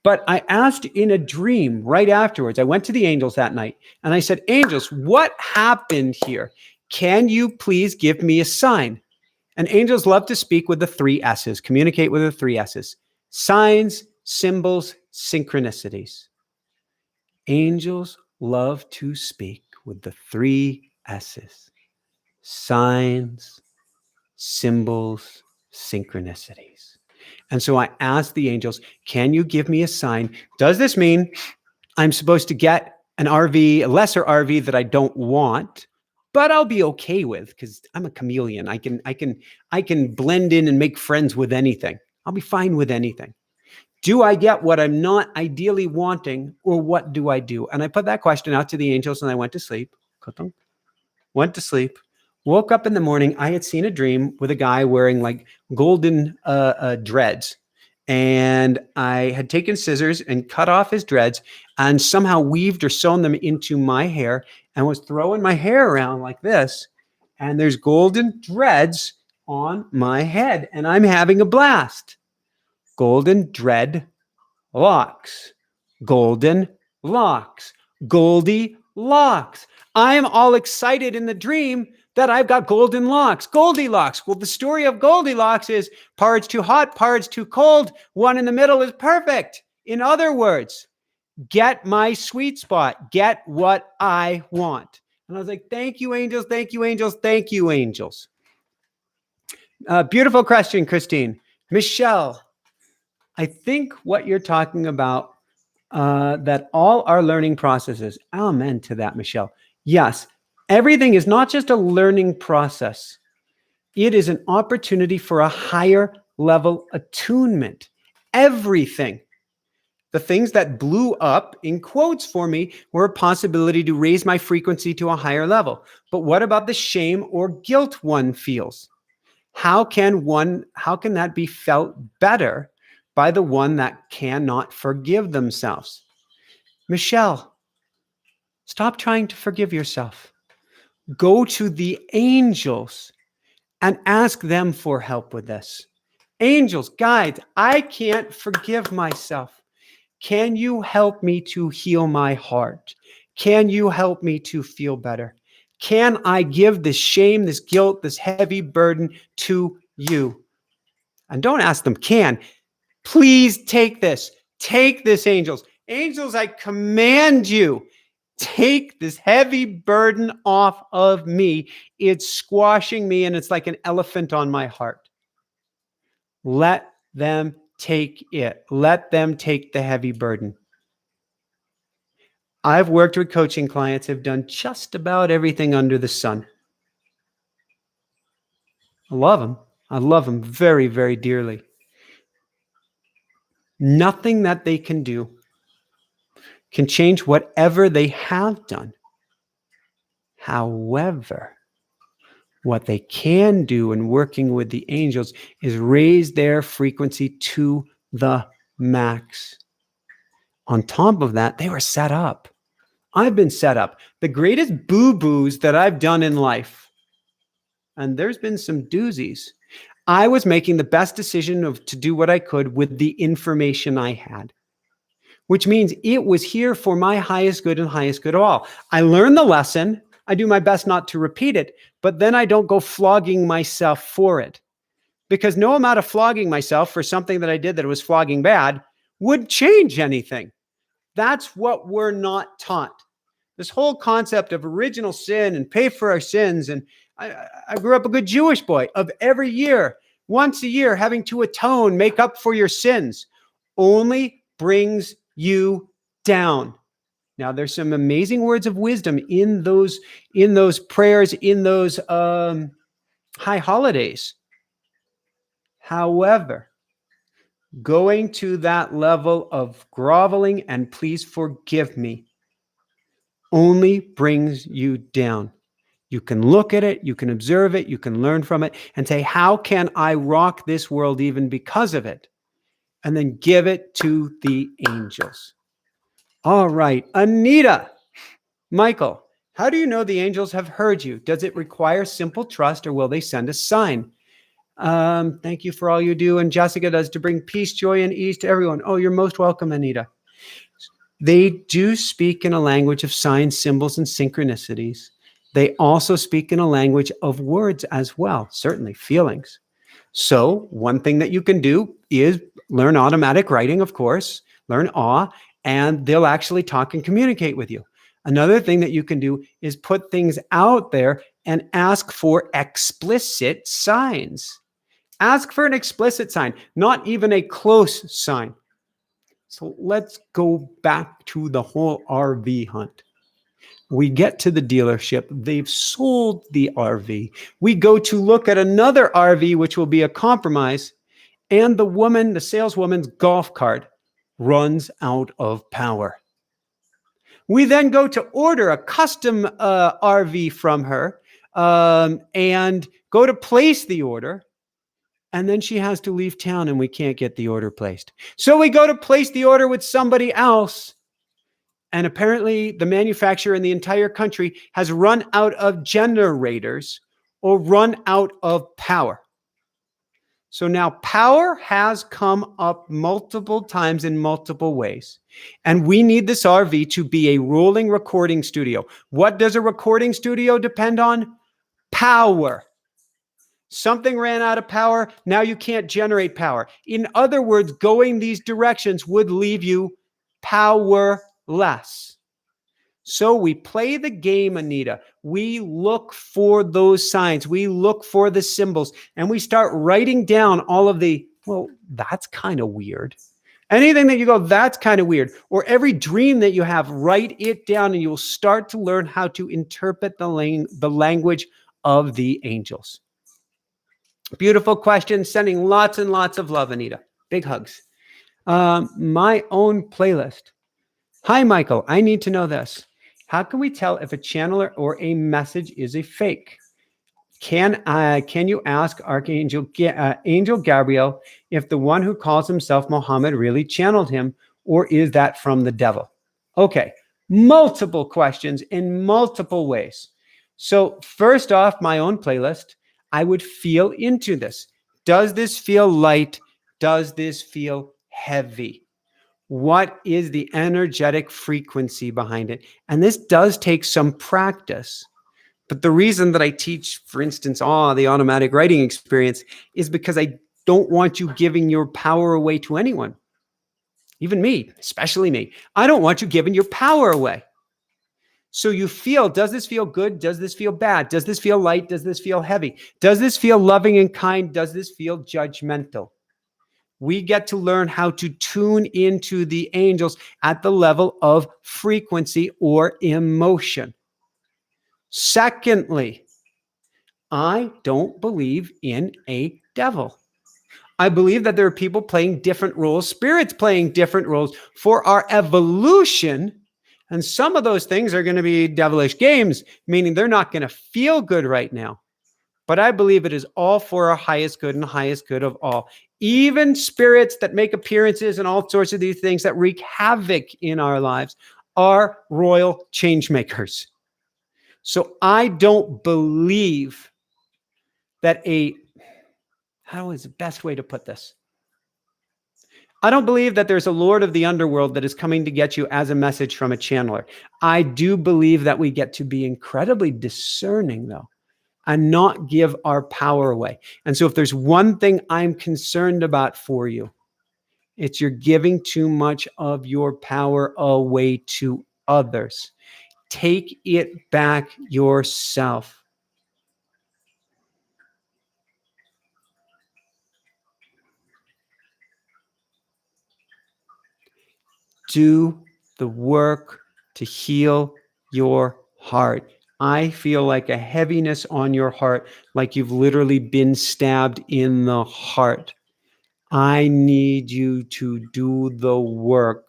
But I asked in a dream right afterwards. I went to the angels that night and I said, angels, what happened here? Can you please give me a sign? And angels love to speak with the 3 S's, communicate with the 3 S's: signs, symbols, synchronicities. Angels love to speak with the 3 S's: signs, symbols, synchronicities. And so I asked the angels, can you give me a sign? Does this mean I'm supposed to get an RV, a lesser RV that I don't want, but I'll be okay with because I'm a chameleon. I can blend in and make friends with anything. I'll be fine with anything. Do I get what I'm not ideally wanting, or what do I do? And I put that question out to the angels and I went to sleep. Went to sleep. Woke up in the morning. I had seen a dream with a guy wearing like golden dreads. And I had taken scissors and cut off his dreads and somehow weaved or sewn them into my hair and was throwing my hair around like this. And there's golden dreads on my head and I'm having a blast. Golden dread locks. Golden locks. Goldie locks. I'm all excited in the dream that I've got golden locks. Goldilocks. Well, the story of Goldilocks is parts too hot, parts too cold. One in the middle is perfect. In other words, get my sweet spot. Get what I want. And I was like, thank you, angels. Thank you, angels. Thank you, angels. Beautiful question, Christine. Michelle, I think what you're talking about, that all our learning processes, amen to that, Michelle. Yes, everything is not just a learning process. It is an opportunity for a higher level attunement. Everything. The things that blew up in quotes for me were a possibility to raise my frequency to a higher level. But what about the shame or guilt one feels? How can that be felt better by the one that cannot forgive themselves? Michelle, stop trying to forgive yourself. Go to the angels and ask them for help with this. Angels, guides, I can't forgive myself. Can you help me to heal my heart? Can you help me to feel better? Can I give this shame, this guilt, this heavy burden to you? And don't ask them, can. Please take this. Take this, angels. Angels, I command you, take this heavy burden off of me. It's squashing me and it's like an elephant on my heart. Let them take it. Let them take the heavy burden. I've worked with coaching clients, have done just about everything under the sun. I love them. I love them very, very dearly. Nothing that they can do can change whatever they have done. However, what they can do in working with the angels is raise their frequency to the max. On top of that, they were set up. I've been set up. The greatest boo-boos that I've done in life, and there's been some doozies, I was making the best decision to do what I could with the information I had, which means it was here for my highest good and highest good of all. I learned the lesson. I do my best not to repeat it, but then I don't go flogging myself for it, because no amount of flogging myself for something that I did that was flogging bad would change anything. That's what we're not taught. This whole concept of original sin and pay for our sins. And I grew up a good Jewish boy, of every year, once a year, having to atone, make up for your sins, only brings you down. Now, there's some amazing words of wisdom in those prayers, in those high holidays. However, going to that level of groveling and please forgive me only brings you down. You can look at it, you can observe it, you can learn from it and say, how can I rock this world even because of it? And then give it to the angels. All right, Anita, Michael, how do you know the angels have heard you? Does it require simple trust or will they send a sign? Thank you for all you do. And Jessica does to bring peace, joy, and ease to everyone. Oh, you're most welcome, Anita. They do speak in a language of signs, symbols, and synchronicities. They also speak in a language of words as well, certainly feelings. So one thing that you can do is learn automatic writing, of course, learn awe, and they'll actually talk and communicate with you. Another thing that you can do is put things out there and ask for explicit signs. Ask for an explicit sign, not even a close sign. So let's go back to the whole RV hunt. We get to the dealership. They've sold the RV. We go to look at another RV, which will be a compromise. And the saleswoman's golf cart runs out of power. We then go to order a custom RV from her and go to place the order. And then she has to leave town and we can't get the order placed. So we go to place the order with somebody else. And apparently the manufacturer in the entire country has run out of generators or run out of power. So now power has come up multiple times in multiple ways. And we need this RV to be a rolling recording studio. What does a recording studio depend on? Power. Something ran out of power. Now you can't generate power. In other words, going these directions would leave you powerless. So we play the game, Anita. We look for those signs. We look for the symbols and we start writing down all of the, well, that's kind of weird. Anything that you go, that's kind of weird. Or every dream that you have, write it down and you will start to learn how to interpret the language of the angels. Beautiful question. Sending lots and lots of love, Anita. Big hugs. My own playlist. Hi, Michael. I need to know this. How can we tell if a channeler or a message is a fake? Can you ask Archangel Angel Gabriel if the one who calls himself Muhammad really channeled him, or is that from the devil? Okay, multiple questions in multiple ways. So first off, my own playlist, I would feel into this. Does this feel light? Does this feel heavy? What is the energetic frequency behind it? And this does take some practice. But the reason that I teach, for instance, the automatic writing experience is because I don't want you giving your power away to anyone. Even me, especially me. I don't want you giving your power away. So you feel, does this feel good? Does this feel bad? Does this feel light? Does this feel heavy? Does this feel loving and kind? Does this feel judgmental? We get to learn how to tune into the angels at the level of frequency or emotion. Secondly, I don't believe in a devil. I believe that there are people playing different roles, spirits playing different roles for our evolution. And some of those things are going to be devilish games, meaning they're not going to feel good right now. But I believe it is all for our highest good and the highest good of all. Even spirits that make appearances and all sorts of these things that wreak havoc in our lives are royal change makers. So I don't believe that how is the best way to put this? I don't believe that there's a lord of the underworld that is coming to get you as a message from a channeler. I do believe that we get to be incredibly discerning, though, and not give our power away. And so if there's one thing I'm concerned about for you, it's you're giving too much of your power away to others. Take it back yourself. Do the work to heal your heart. I feel like a heaviness on your heart, like you've literally been stabbed in the heart. I need you to do the work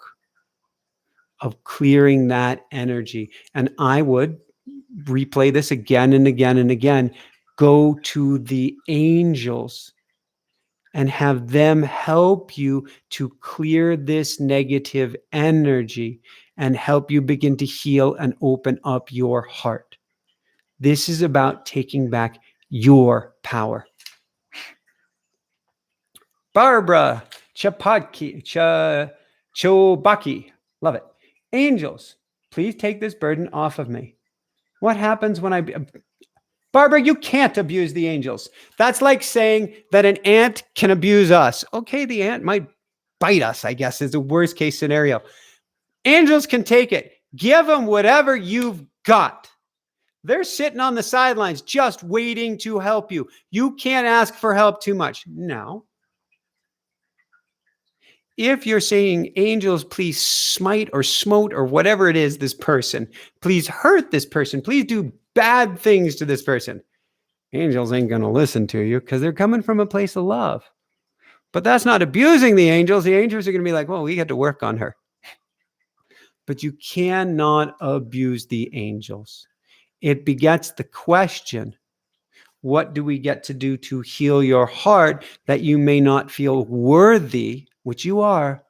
of clearing that energy. And I would replay this again and again and again. Go to the angels and have them help you to clear this negative energy and help you begin to heal and open up your heart. This is about taking back your power. Barbara Chobaki, love it. Angels, please take this burden off of me. What happens when Barbara, you can't abuse the angels. That's like saying that an ant can abuse us. Okay, the ant might bite us, I guess, is the worst case scenario. Angels can take it. Give them whatever you've got. They're sitting on the sidelines just waiting to help you. You can't ask for help too much. Now, if you're saying, angels, please smite or smote or whatever it is, this person, please hurt this person, please do bad things to this person, angels ain't going to listen to you because they're coming from a place of love. But that's not abusing the angels. The angels are going to be like, well, we got to work on her. But you cannot abuse the angels. It begets the question, what do we get to do to heal your heart that you may not feel worthy, which you are,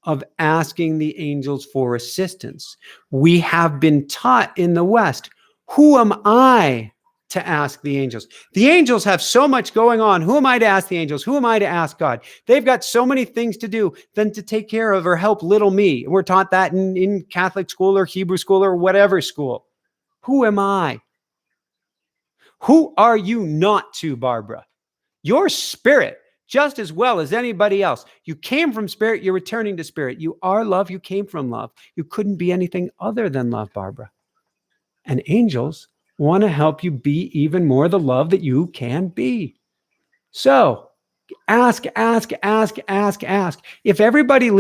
of asking the angels for assistance? We have been taught in the West, who am I to ask the angels? The angels have so much going on. Who am I to ask the angels? Who am I to ask God? They've got so many things to do than to take care of or help little me. We're taught that in Catholic school or Hebrew school or whatever school. Who am I? Who are you not to, Barbara? Your spirit, just as well as anybody else. You came from spirit, you're returning to spirit. You are love, you came from love. You couldn't be anything other than love, Barbara. And angels want to help you be even more the love that you can be. So ask. If everybody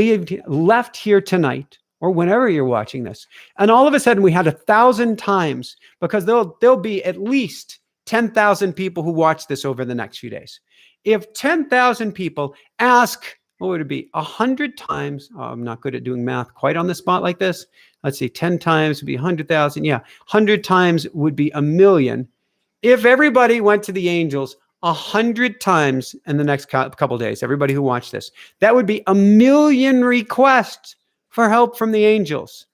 left here tonight, or whenever you're watching this, and all of a sudden we had 1,000 times, because there'll be at least 10,000 people who watch this over the next few days. If 10,000 people ask, what would it be? 100 times. Oh, I'm not good at doing math quite on the spot like this. Let's see, 10 times would be 100,000. Yeah, 100 times would be 1,000,000. If everybody went to the angels 100 times in the next couple of days, everybody who watched this, that would be 1,000,000 requests for help from the angels.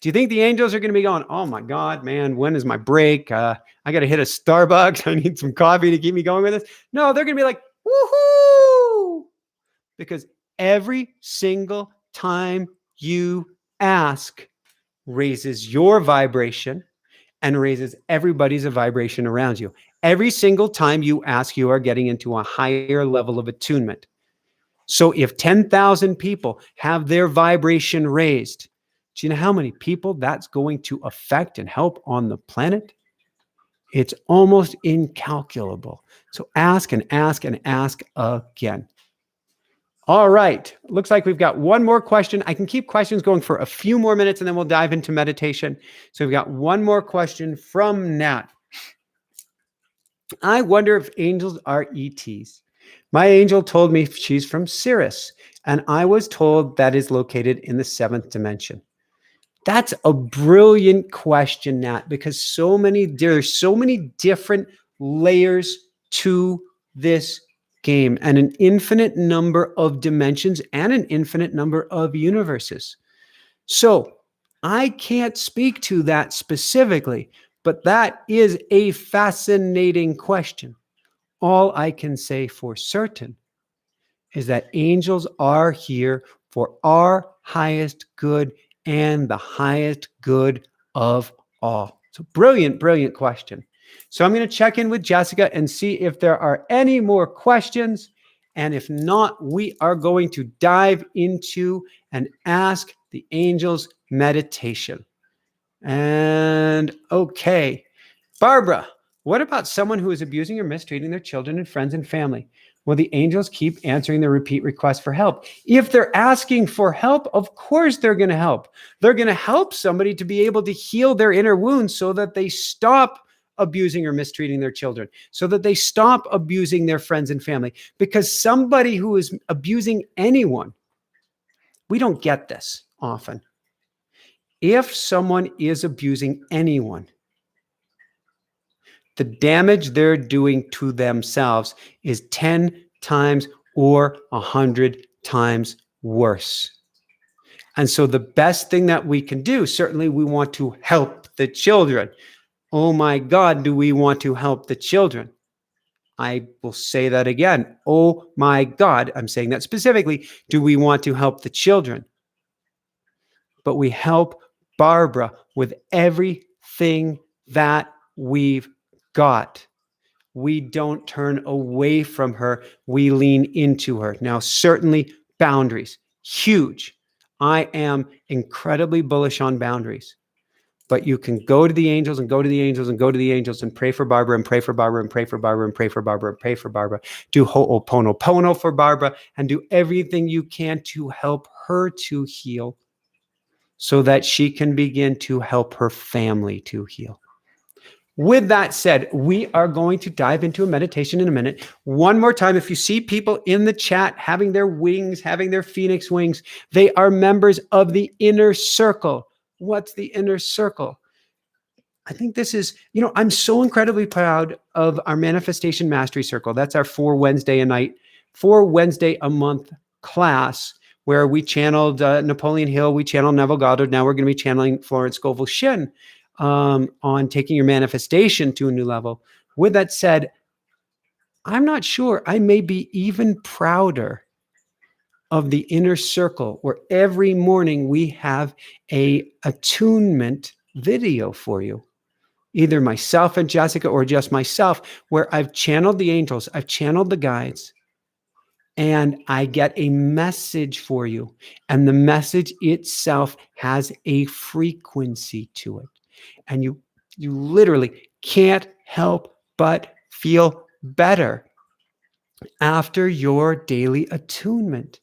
Do you think the angels are going to be going, oh my God, man, when is my break? I got to hit a Starbucks. I need some coffee to keep me going with this. No, they're going to be like, woohoo! Because every single time you ask raises your vibration and raises everybody's vibration around you. Every single time you ask, you are getting into a higher level of attunement. So if 10,000 people have their vibration raised, do you know how many people that's going to affect and help on the planet? It's almost incalculable. So ask and ask and ask again. All right. Looks like we've got one more question. I can keep questions going for a few more minutes and then we'll dive into meditation. So we've got one more question from Nat. I wonder if angels are ETs. My angel told me she's from Sirius, and I was told that is located in the seventh dimension. That's a brilliant question, Nat, because there's so many different layers to this game and an infinite number of dimensions and an infinite number of universes. So I can't speak to that specifically, but that is a fascinating question. All I can say for certain is that angels are here for our highest good and the highest good of all. So brilliant, brilliant question. So I'm going to check in with Jessica and see if there are any more questions. And if not, we are going to dive into and ask the angels meditation. And okay, Barbara, what about someone who is abusing or mistreating their children and friends and family? Will the angels keep answering the repeat request for help? If they're asking for help, of course they're going to help. They're going to help somebody to be able to heal their inner wounds so that they stop abusing or mistreating their children, so that they stop abusing their friends and family. Because somebody who is abusing anyone, we don't get this often. If someone is abusing anyone, the damage they're doing to themselves is 10 times or 100 times worse. And so the best thing that we can do, certainly we want to help the children. Oh my God, do we want to help the children? I will say that again. Oh my God, I'm saying that specifically. Do we want to help the children? But we help Barbara with everything that we've got. We don't turn away from her. We lean into her. Now, certainly boundaries, huge. I am incredibly bullish on boundaries. But you can go to the angels and go to the angels and go to the angels and pray for Barbara and pray for Barbara and pray for Barbara and pray for Barbara and pray for Barbara. Do ho'oponopono for Barbara and do everything you can to help her to heal so that she can begin to help her family to heal. With that said, we are going to dive into a meditation in a minute. One more time, if you see people in the chat having their wings, having their phoenix wings, they are members of the inner circle. What's the inner circle? I think this is, I'm so incredibly proud of our Manifestation Mastery Circle. That's our 4 Wednesday a month class where we channeled Napoleon Hill, we channeled Neville Goddard. Now we're going to be channeling Florence Scovel-Shinn on taking your manifestation to a new level. With that said, I'm not sure. I may be even prouder of the inner circle where every morning we have a attunement video for you. Either myself and Jessica or just myself, where I've channeled the angels, I've channeled the guides, and I get a message for you. And the message itself has a frequency to it. And you literally can't help but feel better after your daily attunement.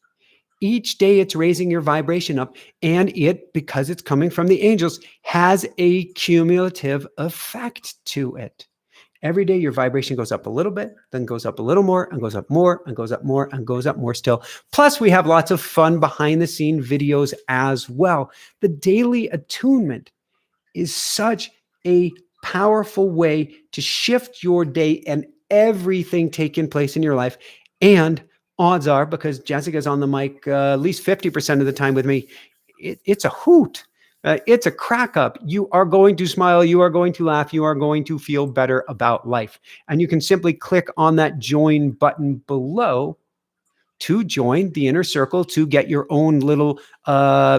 Each day it's raising your vibration up, and it, because it's coming from the angels, has a cumulative effect to it. Every day your vibration goes up a little bit, then goes up a little more, and goes up more, and goes up more, and goes up more still. Plus, we have lots of fun behind-the-scene videos as well. The daily attunement is such a powerful way to shift your day and everything taking place in your life. And odds are, because Jessica's on the mic at least 50% of the time with me, it's a hoot. It's a crack up. You are going to smile. You are going to laugh. You are going to feel better about life. And you can simply click on that join button below to join the inner circle, to get your own little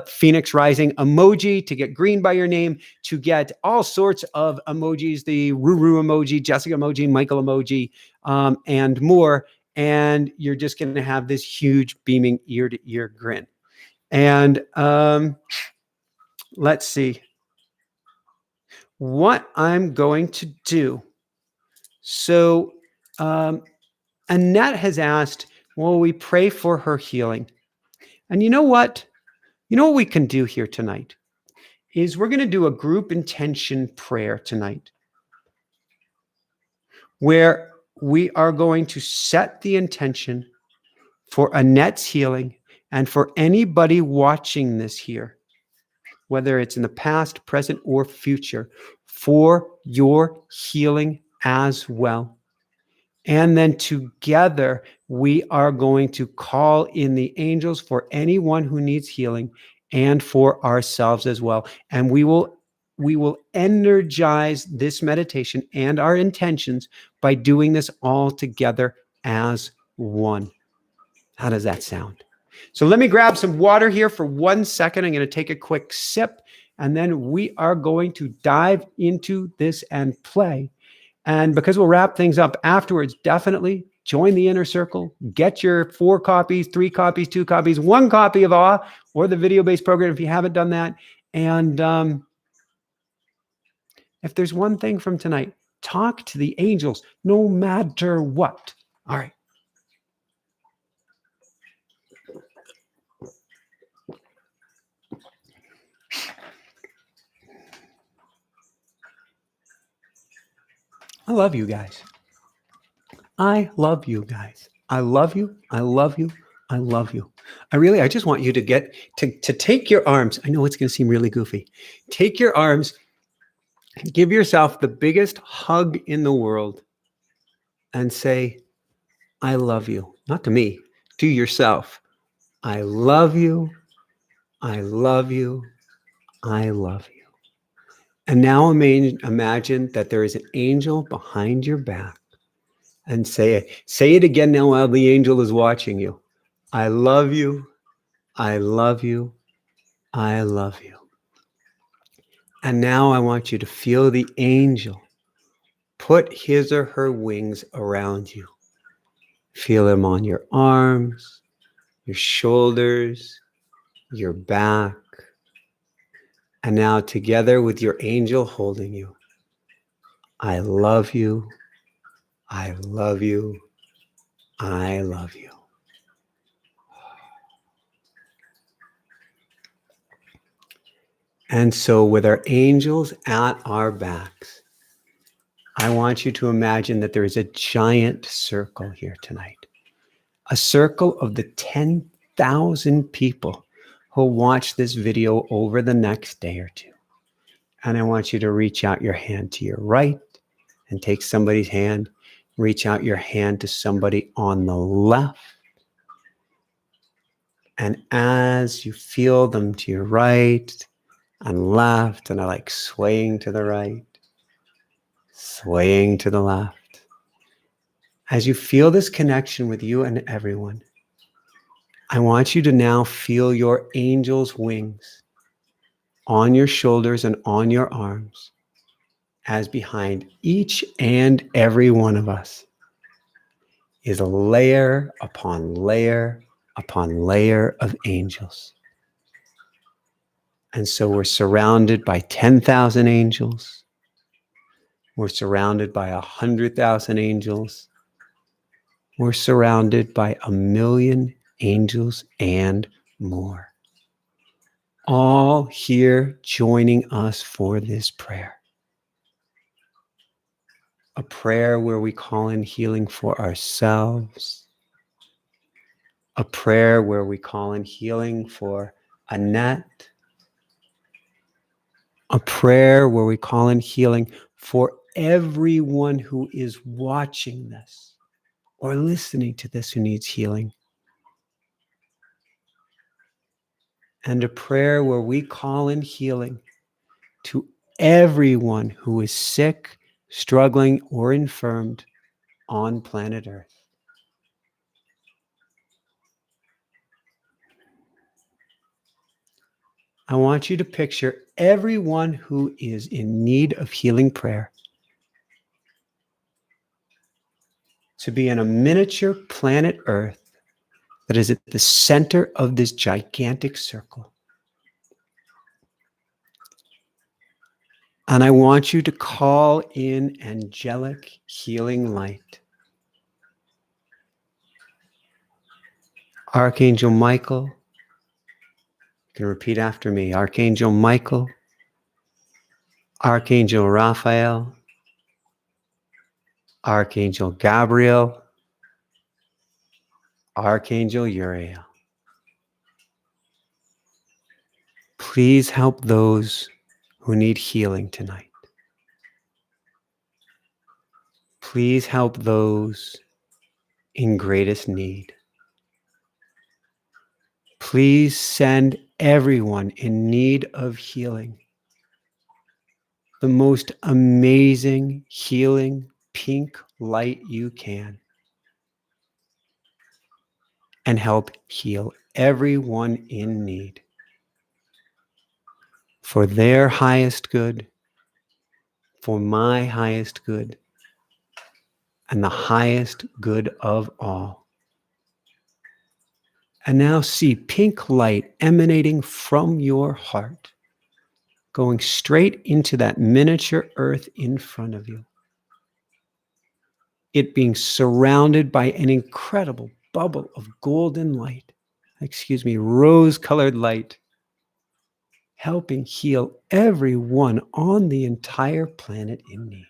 Phoenix Rising emoji, to get green by your name, to get all sorts of emojis, the Ruru emoji, Jessica emoji, Michael emoji, and more. And you're just going to have this huge beaming ear-to-ear grin. And let's see what I'm going to do. So Annette has asked, Well, we pray for her healing. And you know what? You know what we can do here tonight is we're going to do a group intention prayer tonight where we are going to set the intention for Annette's healing and for anybody watching this here, whether it's in the past, present, or future, for your healing as well. And then together, we are going to call in the angels for anyone who needs healing and for ourselves as well. And we will energize this meditation and our intentions by doing this all together as one. How does that sound? So let me grab some water here for 1 second. I'm going to take a quick sip, and then we are going to dive into this and play. And because we'll wrap things up afterwards, definitely join the inner circle. Get your 4 copies, 3 copies, 2 copies, 1 copy of Awe or the video-based program if you haven't done that. And if there's one thing from tonight, talk to the angels no matter what. All right. I love you guys. I love you guys. I love you. I love you. I love you. I just want you to get to take your arms. I know it's going to seem really goofy. Take your arms, give yourself the biggest hug in the world and say, I love you. Not to me, to yourself. I love you. I love you. I love you. And now imagine that there is an angel behind your back. And say it again now while the angel is watching you. I love you. I love you. I love you. And now I want you to feel the angel put his or her wings around you. Feel them on your arms, your shoulders, your back. And now together with your angel holding you, I love you. I love you. I love you. And so with our angels at our backs, I want you to imagine that there is a giant circle here tonight. A circle of the 10,000 people who watch this video over the next day or two. And I want you to reach out your hand to your right and take somebody's hand. Reach out your hand to somebody on the left. And as you feel them to your right and left, and I like swaying to the right, swaying to the left. As you feel this connection with you and everyone, I want you to now feel your angel's wings on your shoulders and on your arms, as behind each and every one of us is a layer upon layer upon layer of angels. And so we're surrounded by 10,000 angels. We're surrounded by 100,000 angels. We're surrounded by 1,000,000 angels and more. All here joining us for this prayer. A prayer where we call in healing for ourselves. A prayer where we call in healing for Annette. A prayer where we call in healing for everyone who is watching this or listening to this who needs healing. And a prayer where we call in healing to everyone who is sick, struggling, or infirmed on planet Earth. I want you to picture everyone who is in need of healing prayer to be in a miniature planet Earth that is at the center of this gigantic circle. And I want you to call in angelic healing light Archangel Michael, you can repeat after me. Archangel Michael, Archangel Raphael, Archangel Gabriel, Archangel Uriel. Please help those who need healing tonight. Please help those in greatest need. Please send everyone in need of healing the most amazing healing pink light you can, and help heal everyone in need for their highest good, for my highest good, and the highest good of all. And now see pink light emanating from your heart, going straight into that miniature earth in front of you. It being surrounded by an incredible bubble of golden light, rose-colored light, helping heal everyone on the entire planet in need.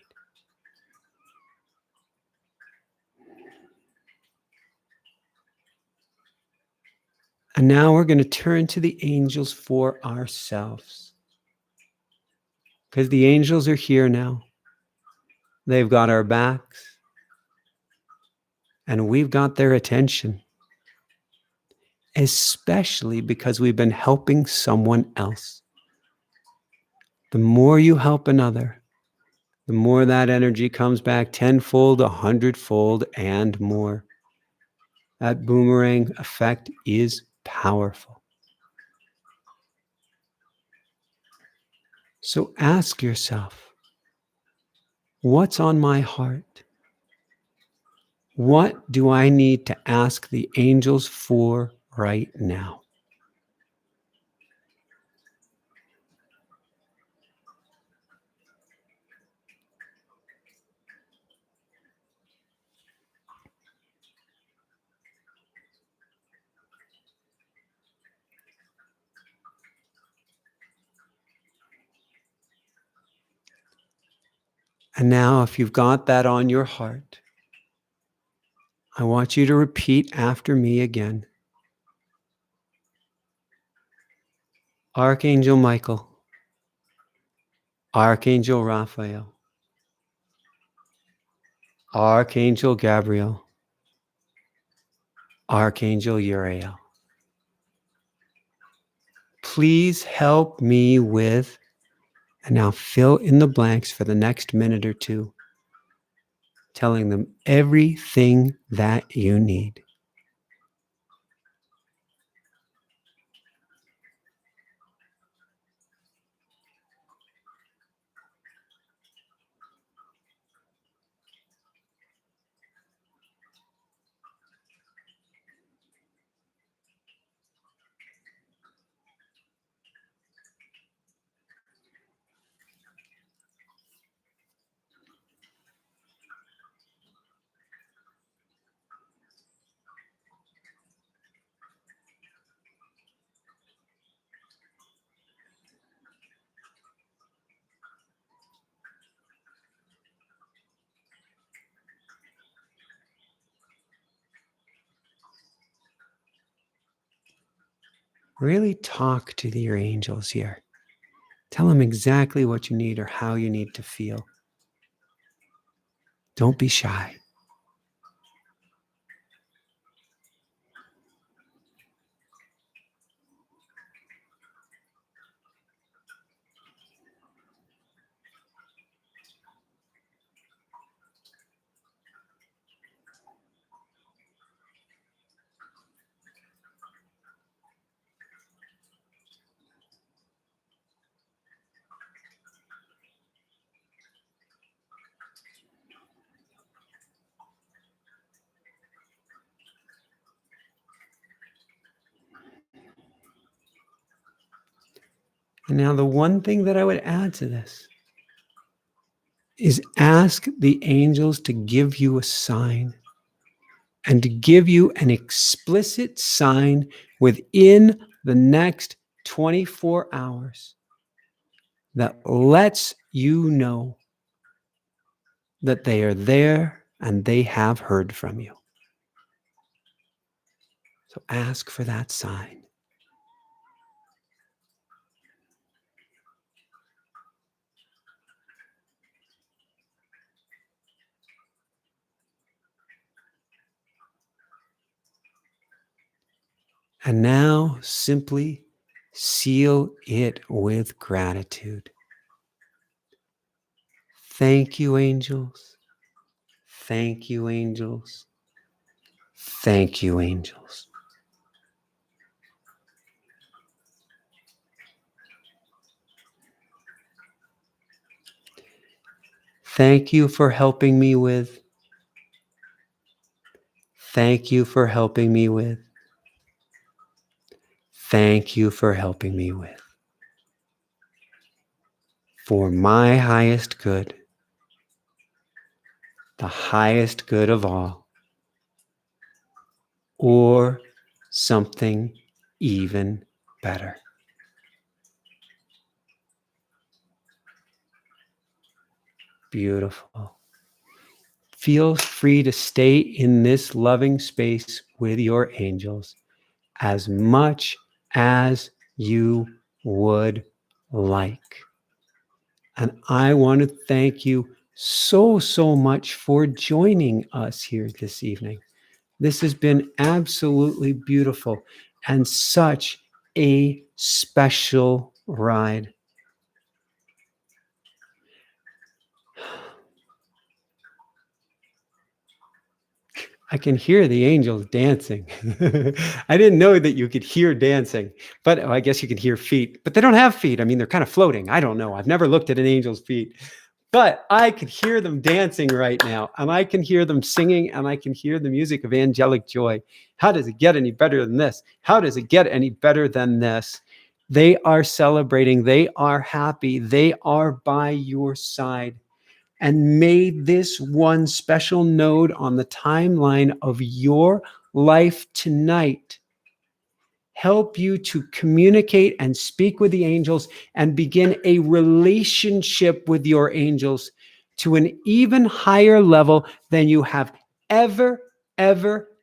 And now we're going to turn to the angels for ourselves, because the angels are here now. They've got our backs, and we've got their attention, especially because we've been helping someone else. The more you help another, the more that energy comes back tenfold, 100-fold, and more. That boomerang effect is powerful. So ask yourself, what's on my heart? What do I need to ask the angels for right now? And now, if you've got that on your heart, I want you to repeat after me again. Archangel Michael, Archangel Raphael, Archangel Gabriel, Archangel Uriel. Please help me with, and now fill in the blanks for the next minute or two, telling them everything that you need. Really talk to your angels here. Tell them exactly what you need or how you need to feel. Don't be shy. And now the one thing that I would add to this is ask the angels to give you a sign and to give you an explicit sign within the next 24 hours that lets you know that they are there and they have heard from you. So ask for that sign. And now simply seal it with gratitude. Thank you, angels. Thank you, angels. Thank you, angels. Thank you for helping me with. Thank you for helping me with. Thank you for helping me with. For my highest good, the highest good of all, or something even better. Beautiful. Feel free to stay in this loving space with your angels as much as you would like. And I want to thank you so much for joining us here this evening. This has been absolutely beautiful and such a special ride. I can hear the angels dancing. I didn't know that you could hear dancing, but I guess you can hear feet, but they don't have feet. I mean, they're kind of floating. I don't know. I've never looked at an angel's feet, but I could hear them dancing right now, and I can hear them singing, and I can hear the music of angelic joy. How does it get any better than this? How does it get any better than this? They are celebrating. They are happy. They are by your side. And may this one special node on the timeline of your life tonight help you to communicate and speak with the angels and begin a relationship with your angels to an even higher level than you have ever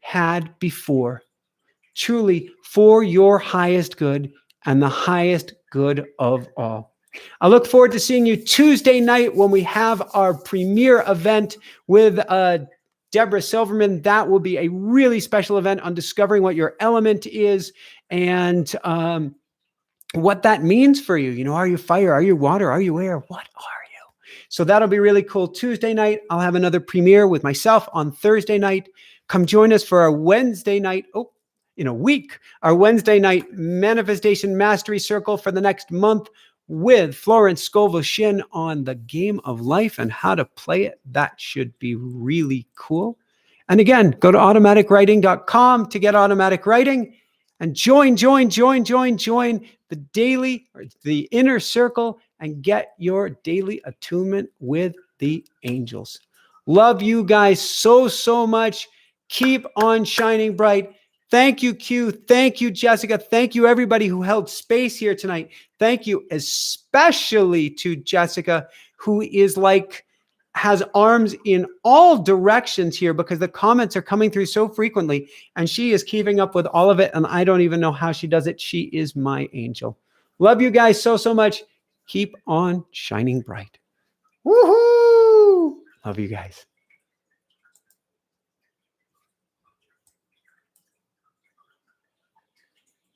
had before. Truly for your highest good and the highest good of all. I look forward to seeing you Tuesday night when we have our premiere event with Deborah Silverman. That will be a really special event on discovering what your element is and what that means for you. You know, are you fire? Are you water? Are you air? What are you? So that'll be really cool. Tuesday night, I'll have another premiere with myself on Thursday night. Come join us for our Wednesday night. In a week, our Wednesday night manifestation mastery circle for the next month with Florence Scovel-Shin on the game of life and how to play it. That should be really cool. And again, go to automaticwriting.com to get automatic writing and join the daily or the inner circle and get your daily attunement with the angels. Love you guys so much. Keep on shining bright. Thank you, Q. Thank you, Jessica. Thank you, everybody who held space here tonight. Thank you especially to Jessica, who is has arms in all directions here because the comments are coming through so frequently and she is keeping up with all of it. And I don't even know how she does it. She is my angel. Love you guys so much. Keep on shining bright. Woohoo! Love you guys.